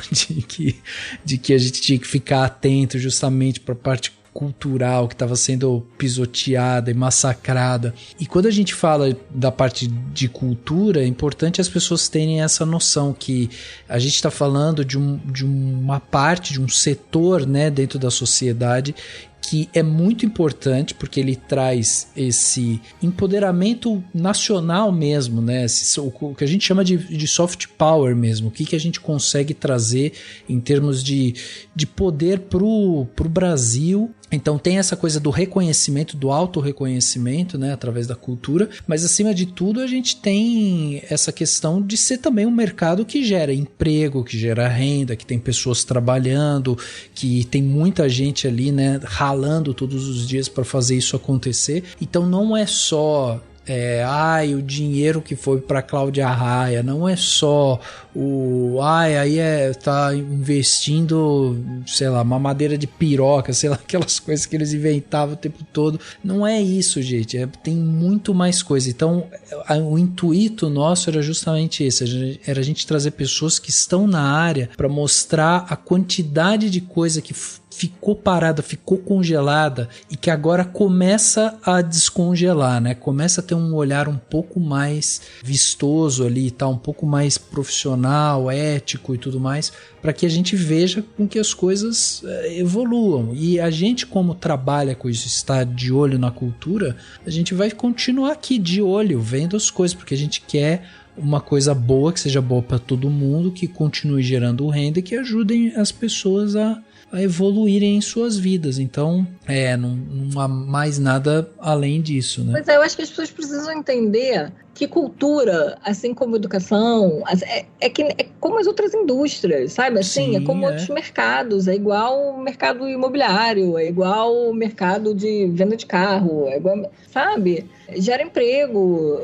de que a gente tinha que ficar atento justamente para a parte cultural que estava sendo pisoteada e massacrada. E quando a gente fala da parte de cultura, é importante as pessoas terem essa noção que a gente está falando de uma parte, de um setor, né, dentro da sociedade que é muito importante porque ele traz esse empoderamento nacional mesmo, né? O que a gente chama de soft power mesmo, o que a gente consegue trazer em termos de poder pro Brasil. Então tem essa coisa do reconhecimento, do autorreconhecimento, né, através da cultura, mas acima de tudo a gente tem essa questão de ser também um mercado que gera emprego, que gera renda, que tem pessoas trabalhando, que tem muita gente ali, né, ralando todos os dias para fazer isso acontecer. Então não é só o dinheiro que foi para Cláudia Raia, não é só tá investindo, sei lá, mamadeira de piroca, sei lá, aquelas coisas que eles inventavam o tempo todo. Não é isso, gente, tem muito mais coisa. Então o intuito nosso era justamente esse, era a gente trazer pessoas que estão na área para mostrar a quantidade de coisa que ficou parada, ficou congelada e que agora começa a descongelar, né? Começa a ter um olhar um pouco mais vistoso ali, tá? Um pouco mais profissional, ético e tudo mais, para que a gente veja com que as coisas evoluam. E a gente, como trabalha com isso, está de olho na cultura, a gente vai continuar aqui de olho, vendo as coisas, porque a gente quer uma coisa boa, que seja boa para todo mundo, que continue gerando renda e que ajudem as pessoas a evoluírem em suas vidas. Então, não há mais nada além disso, né? Mas eu acho que as pessoas precisam entender que cultura, assim como educação, é como as outras indústrias, sabe? Assim, é como outros mercados, é igual o mercado imobiliário, é igual o mercado de venda de carro, é igual, sabe? Gera emprego,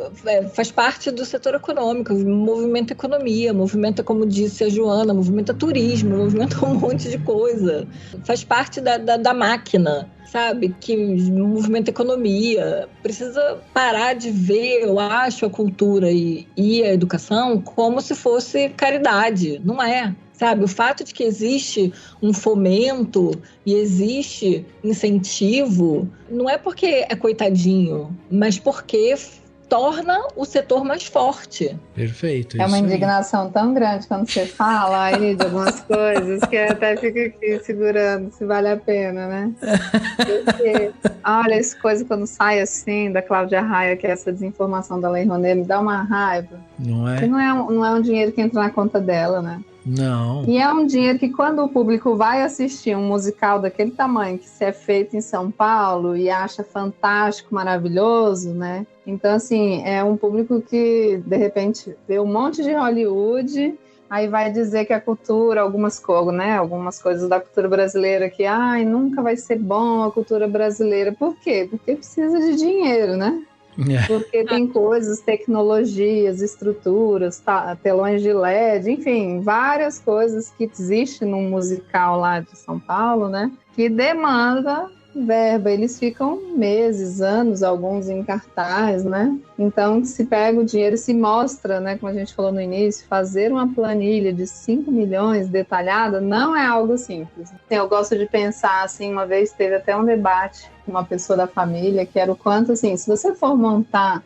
faz parte do setor econômico, movimenta a economia, movimenta, como disse a Joana, movimenta turismo, movimenta um monte de coisa, faz parte da máquina, sabe, que movimenta a economia. Precisa parar de ver, eu acho, a cultura e a educação como se fosse caridade. Não é. Sabe, o fato de que existe um fomento e existe incentivo não é porque é coitadinho, mas porque torna o setor mais forte. Perfeito. É uma indignação tão grande quando você fala aí de algumas coisas que eu até fico aqui segurando se vale a pena, né? Porque, olha, essa coisa quando sai assim da Cláudia Raia, que é essa desinformação da Lei Rouanet, me dá uma raiva. Não é? Porque não é um dinheiro que entra na conta dela, né? Não. E é um dinheiro que quando o público vai assistir um musical daquele tamanho, que se é feito em São Paulo e acha fantástico, maravilhoso, né? Então, assim, é um público que, de repente, vê um monte de Hollywood, aí vai dizer que a cultura, algumas coisas da cultura brasileira que, nunca vai ser bom a cultura brasileira. Por quê? Porque precisa de dinheiro, né? Porque tem coisas, tecnologias, estruturas, telões de LED, enfim, várias coisas que existem num musical lá de São Paulo, né? Que demanda verba, eles ficam meses, anos, alguns em cartaz, né? Então, se pega o dinheiro e se mostra, né, como a gente falou no início, fazer uma planilha de 5 milhões detalhada não é algo simples. Eu gosto de pensar, assim, uma vez teve até um debate com uma pessoa da família, que era o quanto, assim, se você for montar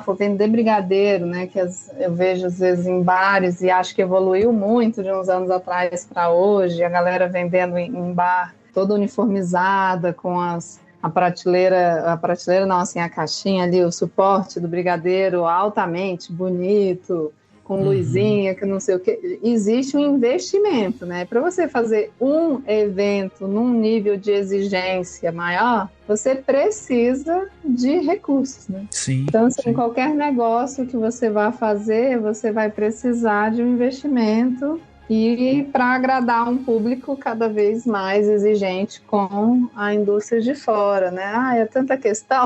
for vender brigadeiro, né, que eu vejo às vezes em bares e acho que evoluiu muito de uns anos atrás para hoje, a galera vendendo em bar toda uniformizada, com a prateleira não, assim, a caixinha ali, o suporte do brigadeiro altamente bonito, com luzinha, que não sei o que. Existe um investimento, né? Para você fazer um evento num nível de exigência maior, você precisa de recursos, né? Sim. Então, assim, sim. qualquer negócio que você vá fazer, você vai precisar de um investimento e para agradar um público cada vez mais exigente com a indústria de fora, né? É tanta questão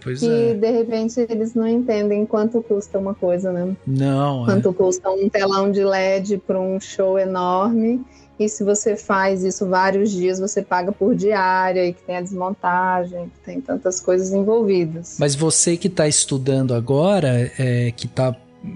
Pois que de repente eles não entendem quanto custa uma coisa, né? Não, quanto custa um telão de LED para um show enorme, e se você faz isso vários dias, você paga por diária, e que tem a desmontagem, que tem tantas coisas envolvidas. Mas você que está estudando agora, que está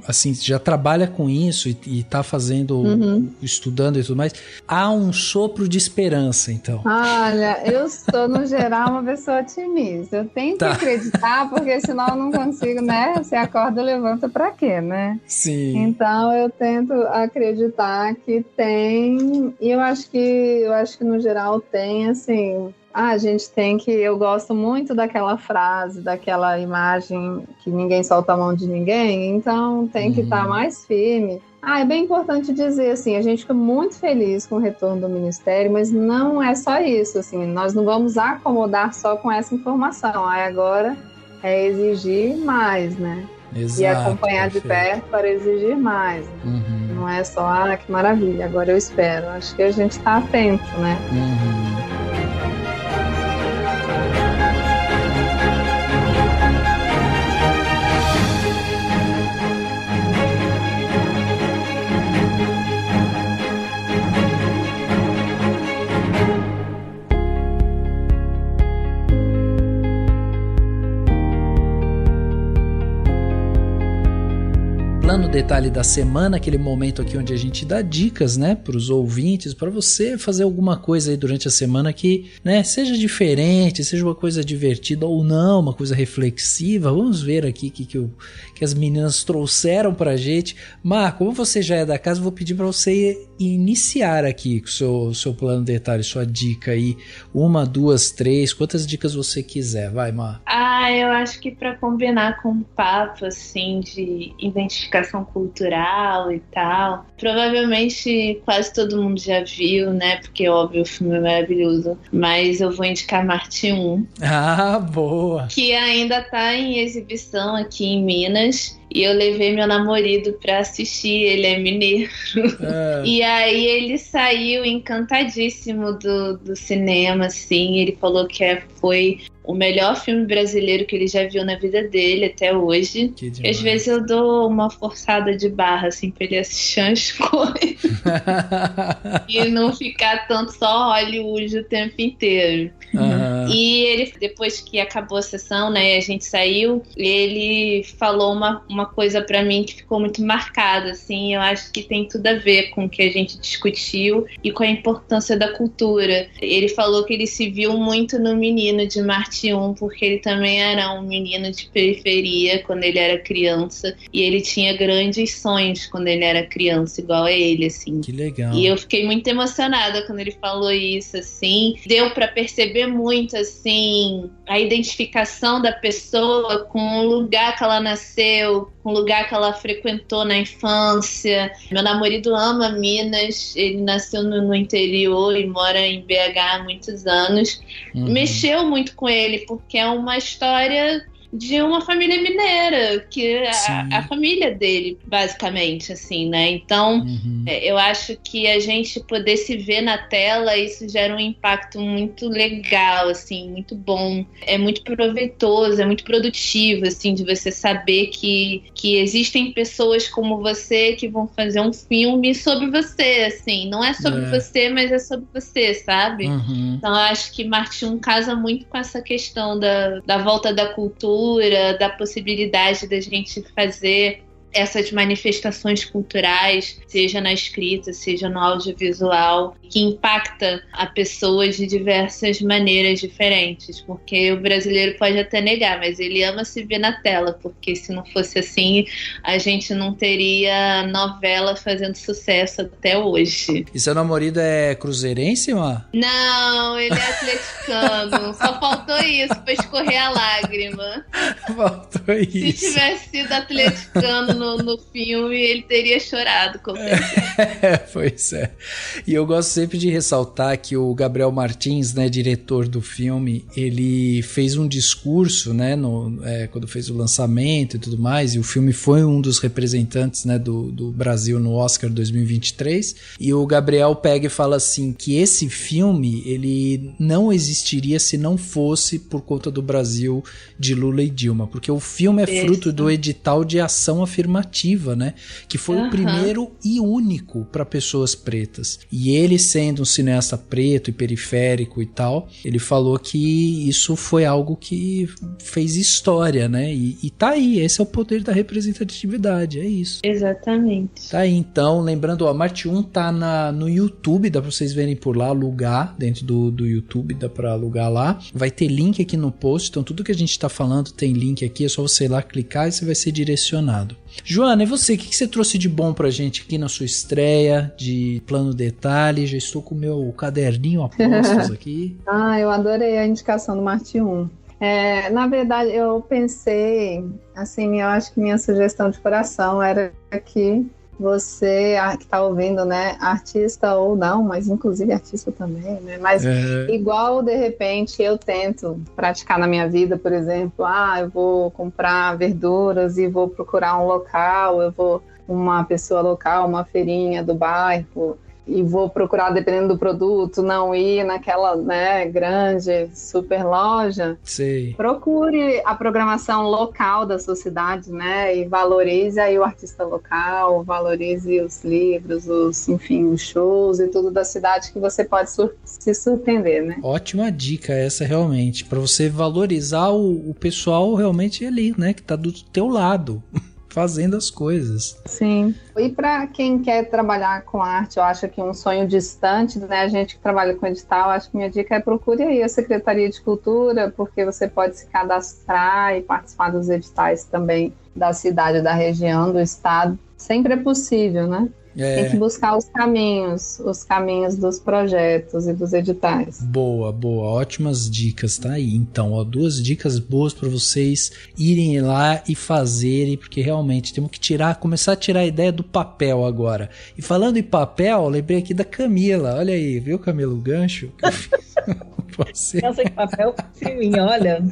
assim, já trabalha com isso e tá fazendo, estudando e tudo mais, há um sopro de esperança, então. Olha, eu sou, no geral, uma pessoa otimista. Eu tenho que acreditar, porque senão eu não consigo, né? Você acorda e levanta pra quê, né? Sim. Então, eu tento acreditar que tem, e eu acho que no geral tem, assim... a gente tem que... Eu gosto muito daquela frase, daquela imagem que ninguém solta a mão de ninguém, então tem que estar mais firme. É bem importante dizer, assim, a gente fica muito feliz com o retorno do Ministério, mas não é só isso, assim, nós não vamos acomodar só com essa informação. Agora é exigir mais, né? Exato, e acompanhar de perto para exigir mais. Né? Não é só, que maravilha, agora eu espero. Acho que a gente está atento, né? No detalhe da semana, aquele momento aqui onde a gente dá dicas, né, para os ouvintes, para você fazer alguma coisa aí durante a semana que, né, seja diferente, seja uma coisa divertida ou não, uma coisa reflexiva. Vamos ver aqui que as meninas trouxeram pra gente. Mar, como você já é da casa, eu vou pedir para você iniciar aqui com o seu plano de detalhe, sua dica aí, 1, 2, 3, quantas dicas você quiser. Vai, Mar. Eu acho que para combinar com um papo, assim, de identificação cultural e tal, provavelmente quase todo mundo já viu, né, porque óbvio o filme é maravilhoso, mas eu vou indicar Marte 1. Boa! Que ainda tá em exibição aqui em Minas. E eu levei meu namorado pra assistir, ele é mineiro. E aí ele saiu encantadíssimo do cinema, assim. Ele falou que foi o melhor filme brasileiro que ele já viu na vida dele até hoje. E às vezes eu dou uma forçada de barra, assim, pra ele assistir as coisas. E não ficar tanto só Hollywood o tempo inteiro. E ele, depois que acabou a sessão, né, a gente saiu, ele falou uma coisa pra mim que ficou muito marcada, assim. Eu acho que tem tudo a ver com o que a gente discutiu e com a importância da cultura. Ele falou que ele se viu muito no menino de Marte 1, porque ele também era um menino de periferia quando ele era criança, e ele tinha grandes sonhos quando ele era criança, igual a ele, assim. Que legal. E eu fiquei muito emocionada quando ele falou isso, assim. Deu pra perceber muito, assim, a identificação da pessoa com o lugar que ela nasceu, com o lugar que ela frequentou na infância. Meu namorado ama Minas, ele nasceu no interior e mora em BH há muitos anos. Mexeu muito com ele, porque é uma história de uma família mineira, que a família dele, basicamente, assim, né? Então, eu acho que a gente poder se ver na tela, isso gera um impacto muito legal, assim, muito bom. É muito proveitoso, é muito produtivo, assim, de você saber que existem pessoas como você que vão fazer um filme sobre você, assim. Não é sobre você, mas é sobre você, sabe? Então, eu acho que Martin casa muito com essa questão da volta da cultura, da possibilidade da gente fazer essas manifestações culturais, seja na escrita, seja no audiovisual, que impacta a pessoas de diversas maneiras diferentes, porque o brasileiro pode até negar, mas ele ama se ver na tela, porque se não fosse assim, a gente não teria novela fazendo sucesso até hoje. E seu namorado é cruzeirense, Má? Não, ele é atleticano, só faltou isso pra escorrer a lágrima. Faltou isso. Se tivesse sido atleticano no filme, ele teria chorado, com certeza. Pois é. E eu gosto sempre de ressaltar que o Gabriel Martins, né, diretor do filme, ele fez um discurso, né, quando fez o lançamento e tudo mais, e o filme foi um dos representantes, né, do Brasil no Oscar 2023, e o Gabriel pega e fala assim, que esse filme, ele não existiria se não fosse por conta do Brasil de Lula e Dilma, porque o filme é fruto do edital de ação afirmativa, né? Que foi o primeiro e único para pessoas pretas. E ele, sendo um cineasta preto e periférico e tal, ele falou que isso foi algo que fez história, né? E tá aí, esse é o poder da representatividade, é isso. Exatamente. Tá aí, então, lembrando, ó, Marte 1 tá no YouTube, dá pra vocês verem por lá, alugar, dentro do YouTube, dá pra alugar lá. Vai ter link aqui no post, então tudo que a gente tá falando tem link aqui, é só você ir lá clicar e você vai ser direcionado. Joana, e você, o que você trouxe de bom pra gente aqui na sua estreia de Plano Detalhe? Já estou com o meu caderninho a postos aqui. Eu adorei a indicação do Marte 1. Na verdade, eu pensei, assim, eu acho que minha sugestão de coração era que você que está ouvindo, né, artista ou não, mas inclusive artista também, né, mas igual de repente eu tento praticar na minha vida, por exemplo, eu vou comprar verduras e vou procurar um local, eu vou uma pessoa local, uma feirinha do bairro, e vou procurar, dependendo do produto, não ir naquela, né, grande super loja. Sei. Procure a programação local da sua cidade, né, e valorize aí o artista local, valorize os livros, os shows e tudo da cidade, que você pode se surpreender, né. Ótima dica essa, realmente, para você valorizar o pessoal realmente ali, né, que tá do teu lado. Fazendo as coisas. Sim. E para quem quer trabalhar com arte, eu acho que um sonho distante, né? A gente que trabalha com edital, acho que minha dica é procure aí a Secretaria de Cultura, porque você pode se cadastrar e participar dos editais também da cidade, da região, do estado. Sempre é possível, né? Tem que buscar os caminhos dos projetos e dos editais. Boa, ótimas dicas, tá aí. Então, ó, 2 dicas boas para vocês irem lá e fazerem, porque realmente temos que começar a tirar a ideia do papel agora. E falando em papel, lembrei aqui da Camila, olha aí, viu, Camila, o gancho? Você... Pensa em papel em mim, olha.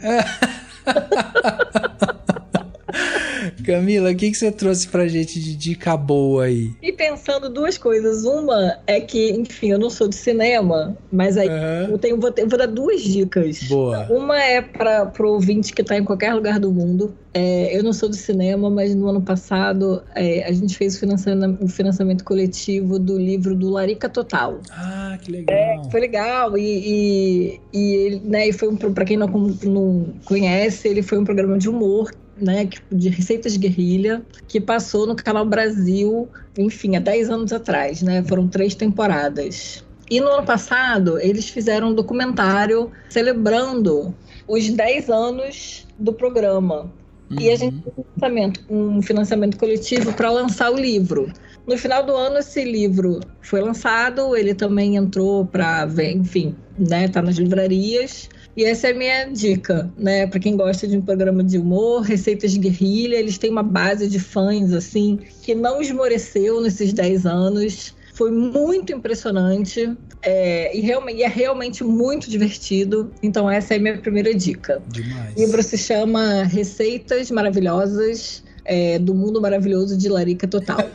Camila, o que você trouxe pra gente de dica boa aí? E pensando 2 coisas. Uma é que, enfim, eu não sou de cinema, mas aí eu vou dar 2 dicas. Boa. Uma é pro ouvinte que tá em qualquer lugar do mundo. Eu não sou de cinema, mas no ano passado a gente fez o financiamento coletivo do livro do Larica Total. Ah, que legal. Foi legal. E ele, né, pra quem não conhece, ele foi um programa de humor, né, de receitas de guerrilha, que passou no Canal Brasil, enfim, há 10 anos atrás, né? Foram 3 temporadas. E no ano passado, eles fizeram um documentário celebrando os 10 anos do programa. E a gente fez um financiamento coletivo para lançar o livro. No final do ano, esse livro foi lançado, ele também entrou para ver, enfim, né, tá nas livrarias. E essa é a minha dica, né? Para quem gosta de um programa de humor, receitas de guerrilha, eles têm uma base de fãs, assim, que não esmoreceu nesses 10 anos. Foi muito impressionante e é realmente muito divertido. Então essa é a minha primeira dica. Demais. O livro se chama Receitas Maravilhosas do Mundo Maravilhoso de Larica Total.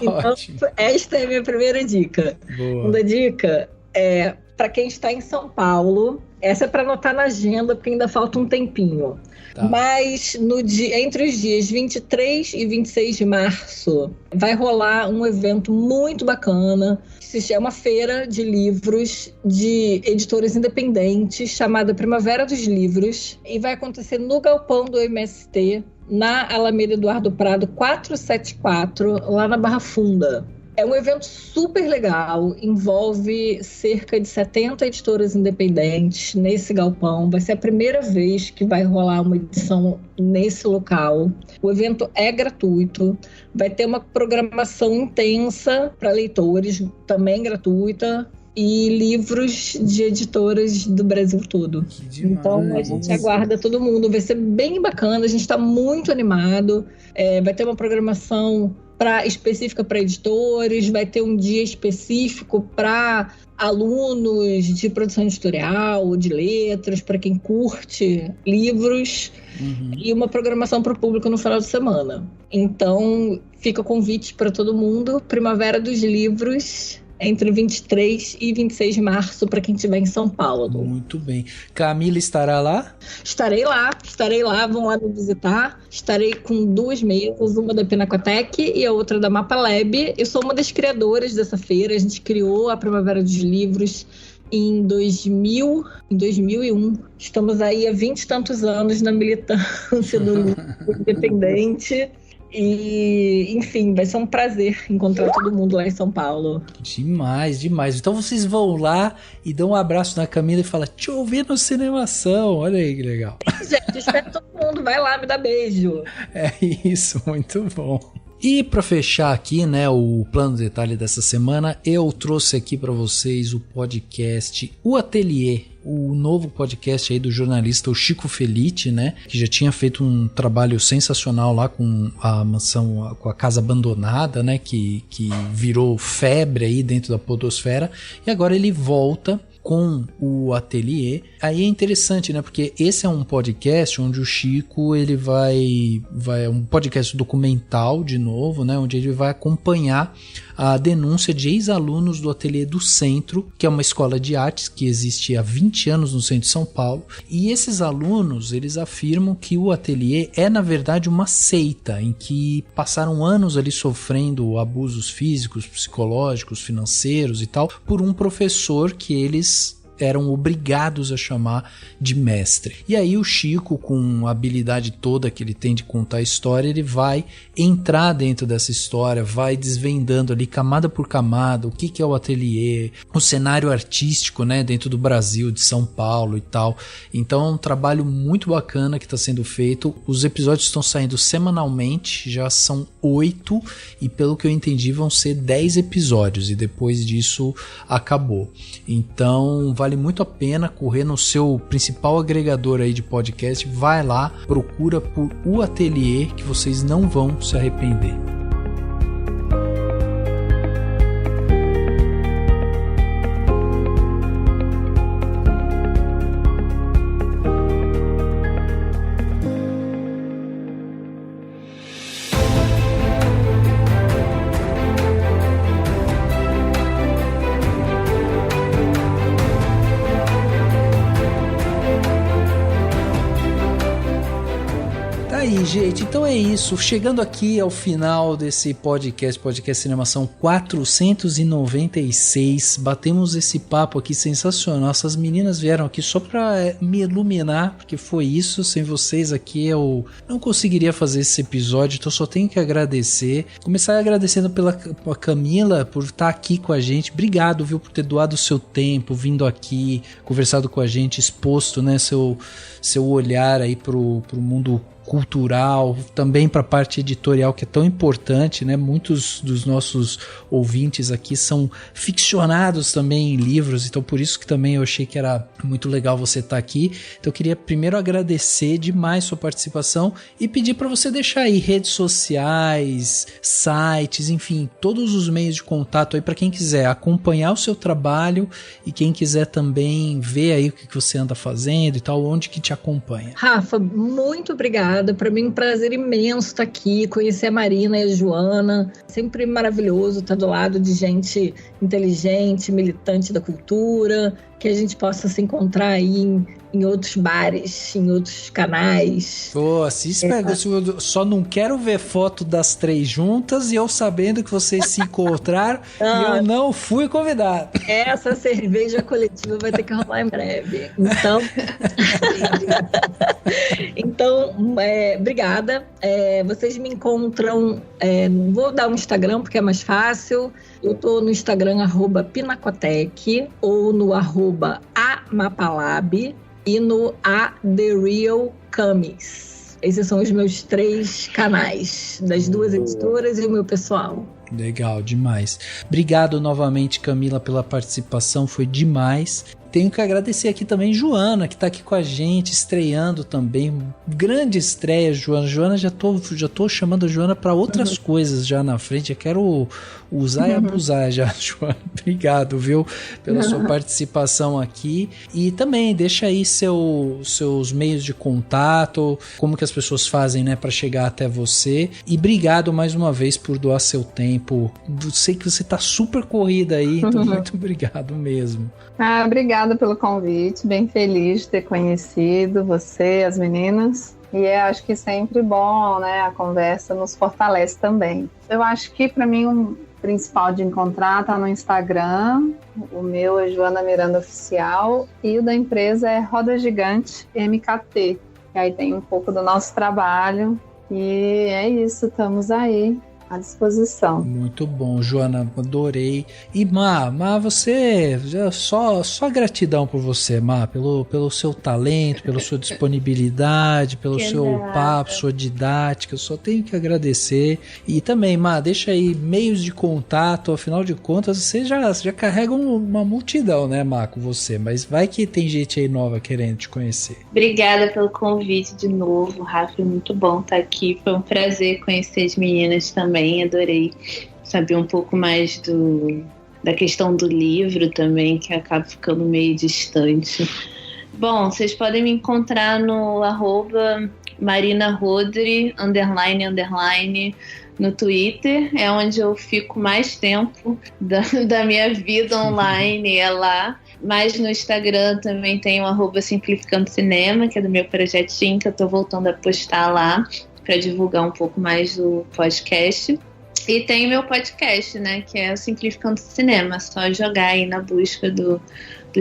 Então, esta é a minha primeira dica. Boa. Segunda dica é para quem está em São Paulo. Essa é para anotar na agenda, porque ainda falta um tempinho. Tá. Mas entre os dias 23 e 26 de março vai rolar um evento muito bacana, que se chama Feira de Livros de Editoras Independentes, chamada Primavera dos Livros, e vai acontecer no galpão do MST, na Alameda Eduardo Prado 474, lá na Barra Funda. É um evento super legal, envolve cerca de 70 editoras independentes nesse galpão. Vai ser a primeira vez que vai rolar uma edição nesse local. O evento é gratuito, vai ter uma programação intensa para leitores, também gratuita, e livros de editoras do Brasil todo. Então a gente aguarda todo mundo, vai ser bem bacana, a gente está muito animado. Vai ter uma programação específica para editores, vai ter um dia específico para alunos de produção editorial, de letras, para quem curte livros, e uma programação para o público no final de semana. Então fica o convite para todo mundo, Primavera dos Livros, entre 23 e 26 de março, para quem estiver em São Paulo. Muito bem. Camila estará lá? Estarei lá, vão lá me visitar. Estarei com 2 mesas, uma da Pinacotec e a outra da Mapa Lab. Eu sou uma das criadoras dessa feira, a gente criou a Primavera dos Livros em 2001. Estamos aí há 20 e tantos anos na militância do livro independente. E, enfim, vai ser um prazer encontrar todo mundo lá em São Paulo. Demais, demais. Então vocês vão lá e dão um abraço na Camila e falam: te ouvi no Cinemação. Olha aí que legal. Gente, espero todo mundo. Vai lá, me dá beijo. É isso, muito bom. E para fechar aqui, né, o plano de detalhe dessa semana, eu trouxe aqui para vocês o podcast O Ateliê, o novo podcast aí do jornalista o Chico Felitti, né, que já tinha feito um trabalho sensacional lá com a mansão, com a casa abandonada, né, que virou febre aí dentro da podosfera, e agora ele volta com o Ateliê. Aí é interessante, né? Porque esse é um podcast onde o Chico, ele vai um podcast documental, de novo, né? Onde ele vai acompanhar a denúncia de ex-alunos do Ateliê do Centro, que é uma escola de artes que existe há 20 anos no centro de São Paulo. E esses alunos, eles afirmam que o Ateliê é, na verdade, uma seita, em que passaram anos ali sofrendo abusos físicos, psicológicos, financeiros e tal, por um professor que eles eram obrigados a chamar de mestre. E aí o Chico, com a habilidade toda que ele tem de contar a história, ele vai entrar dentro dessa história, vai desvendando ali camada por camada o que é o Ateliê, o cenário artístico, né, dentro do Brasil, de São Paulo e tal. Então é um trabalho muito bacana que está sendo feito. Os episódios estão saindo semanalmente, já são 8 e, pelo que eu entendi, vão ser 10 episódios e depois disso acabou. Então vale muito a pena correr no seu principal agregador aí de podcast, vai lá, procura por O Ateliê, que vocês não vão se arrepender. Gente, então é isso, chegando aqui ao final desse podcast Cinemação 496, batemos esse papo aqui sensacional. Essas meninas vieram aqui só pra me iluminar, porque foi isso, sem vocês aqui eu não conseguiria fazer esse episódio, então só tenho que agradecer. Começar agradecendo pela Camila por estar aqui com a gente, obrigado, viu, por ter doado o seu tempo, vindo aqui, conversado com a gente, exposto, né, seu olhar aí pro mundo cultural, também para a parte editorial, que é tão importante, né? Muitos dos nossos ouvintes aqui são ficcionados também em livros, então por isso que também eu achei que era muito legal você estar aqui. Então eu queria primeiro agradecer demais sua participação e pedir para você deixar aí redes sociais, sites, enfim, todos os meios de contato aí para quem quiser acompanhar o seu trabalho e quem quiser também ver aí o que você anda fazendo e tal, onde que te acompanha. Rafa, muito obrigada. Para mim é um prazer imenso estar aqui, conhecer a Marina e a Joana. Sempre maravilhoso estar do lado de gente inteligente, militante da cultura, que a gente possa se encontrar aí em outros bares, em outros canais. Pô, se espera, eu só não quero ver foto das 3 juntas e eu sabendo que vocês se encontraram e eu não fui convidado. Essa cerveja coletiva vai ter que rolar em breve. Então, obrigada. Vocês me encontram, vou dar um Instagram porque é mais fácil. Eu tô no Instagram @pinacotec ou no @amapalab e no @TheRealCamis. Esses são os meus 3 canais, das 2 editoras e o meu pessoal. Legal, demais. Obrigado novamente, Camila, pela participação, foi demais. Tenho que agradecer aqui também Joana, que está aqui com a gente, estreando também. Grande estreia, Joana. Joana, já tô chamando a Joana para outras coisas já na frente. Eu quero usar e abusar já, Joana. Obrigado, viu, pela sua participação aqui. E também deixa aí seus meios de contato, como que as pessoas fazem, né, para chegar até você. E obrigado mais uma vez por doar seu tempo. Eu sei que você tá super corrida aí, então muito obrigado mesmo. Obrigada pelo convite, bem feliz de ter conhecido você, as meninas. E acho que sempre bom, né? A conversa nos fortalece também. Eu acho que para mim o principal de encontrar tá no Instagram. O meu é Joana Miranda Oficial e o da empresa é Roda Gigante MKT. E aí tem um pouco do nosso trabalho. E é isso, estamos aí à disposição. Muito bom, Joana, adorei. E Má, você, só gratidão por você, Má, pelo seu talento, pela sua disponibilidade, pelo seu papo, sua didática, eu só tenho que agradecer. E também, Má, deixa aí meios de contato, afinal de contas, você já carrega uma multidão, né, Má, com você, mas vai que tem gente aí nova querendo te conhecer. Obrigada pelo convite de novo, Rafa, muito bom estar aqui, foi um prazer conhecer as meninas também. Adorei saber um pouco mais da questão do livro também, que acaba ficando meio distante. Bom, vocês podem me encontrar no @marinarodri__ no Twitter, é onde eu fico mais tempo da minha vida online, é lá. Mas no Instagram também tem o @simplificando cinema, que é do meu projetinho, que eu tô voltando a postar lá para divulgar um pouco mais do podcast. E tem o meu podcast, né, que é o Simplificando Cinema, só jogar aí na busca do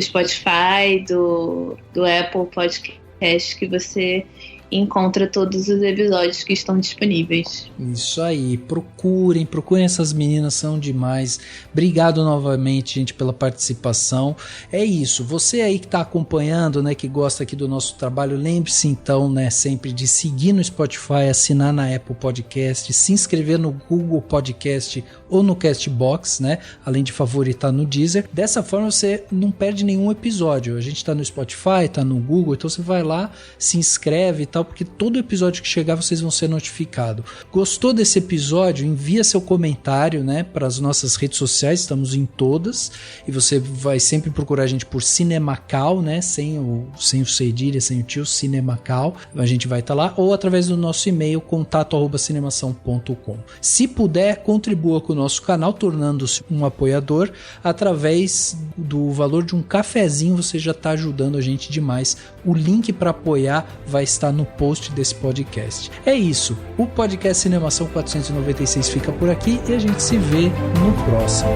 Spotify, do Apple Podcast, que você encontra todos os episódios que estão disponíveis. Isso aí, procurem essas meninas, são demais. Obrigado novamente, gente, pela participação. É isso, você aí que está acompanhando, né, que gosta aqui do nosso trabalho, lembre-se então, né, sempre de seguir no Spotify, assinar na Apple Podcast, se inscrever no Google Podcast ou no Castbox, né, além de favoritar no Deezer. Dessa forma você não perde nenhum episódio. A gente está no Spotify, está no Google, então você vai lá, se inscreve e tal, porque todo episódio que chegar vocês vão ser notificados. Gostou desse episódio? Envia seu comentário, né, para as nossas redes sociais, estamos em todas, e você vai sempre procurar a gente por Cinemacal, né, sem o cedilha, sem o tio, Cinemacal, a gente vai estar lá, ou através do nosso e-mail, contato@cinemação.com. Se puder, contribua com o nosso canal, tornando-se um apoiador, através do valor de um cafezinho, você já está ajudando a gente demais. O link para apoiar vai estar no post desse podcast. É isso, o podcast Cinemação 496 fica por aqui e a gente se vê no próximo.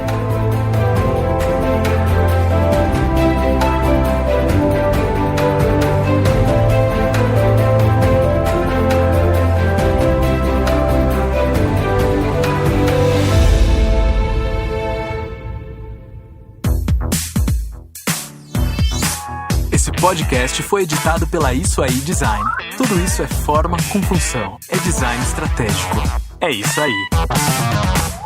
Esse Esse podcast foi editado pela Isso Aí Design. Tudo isso é forma com função. É design estratégico. É isso aí.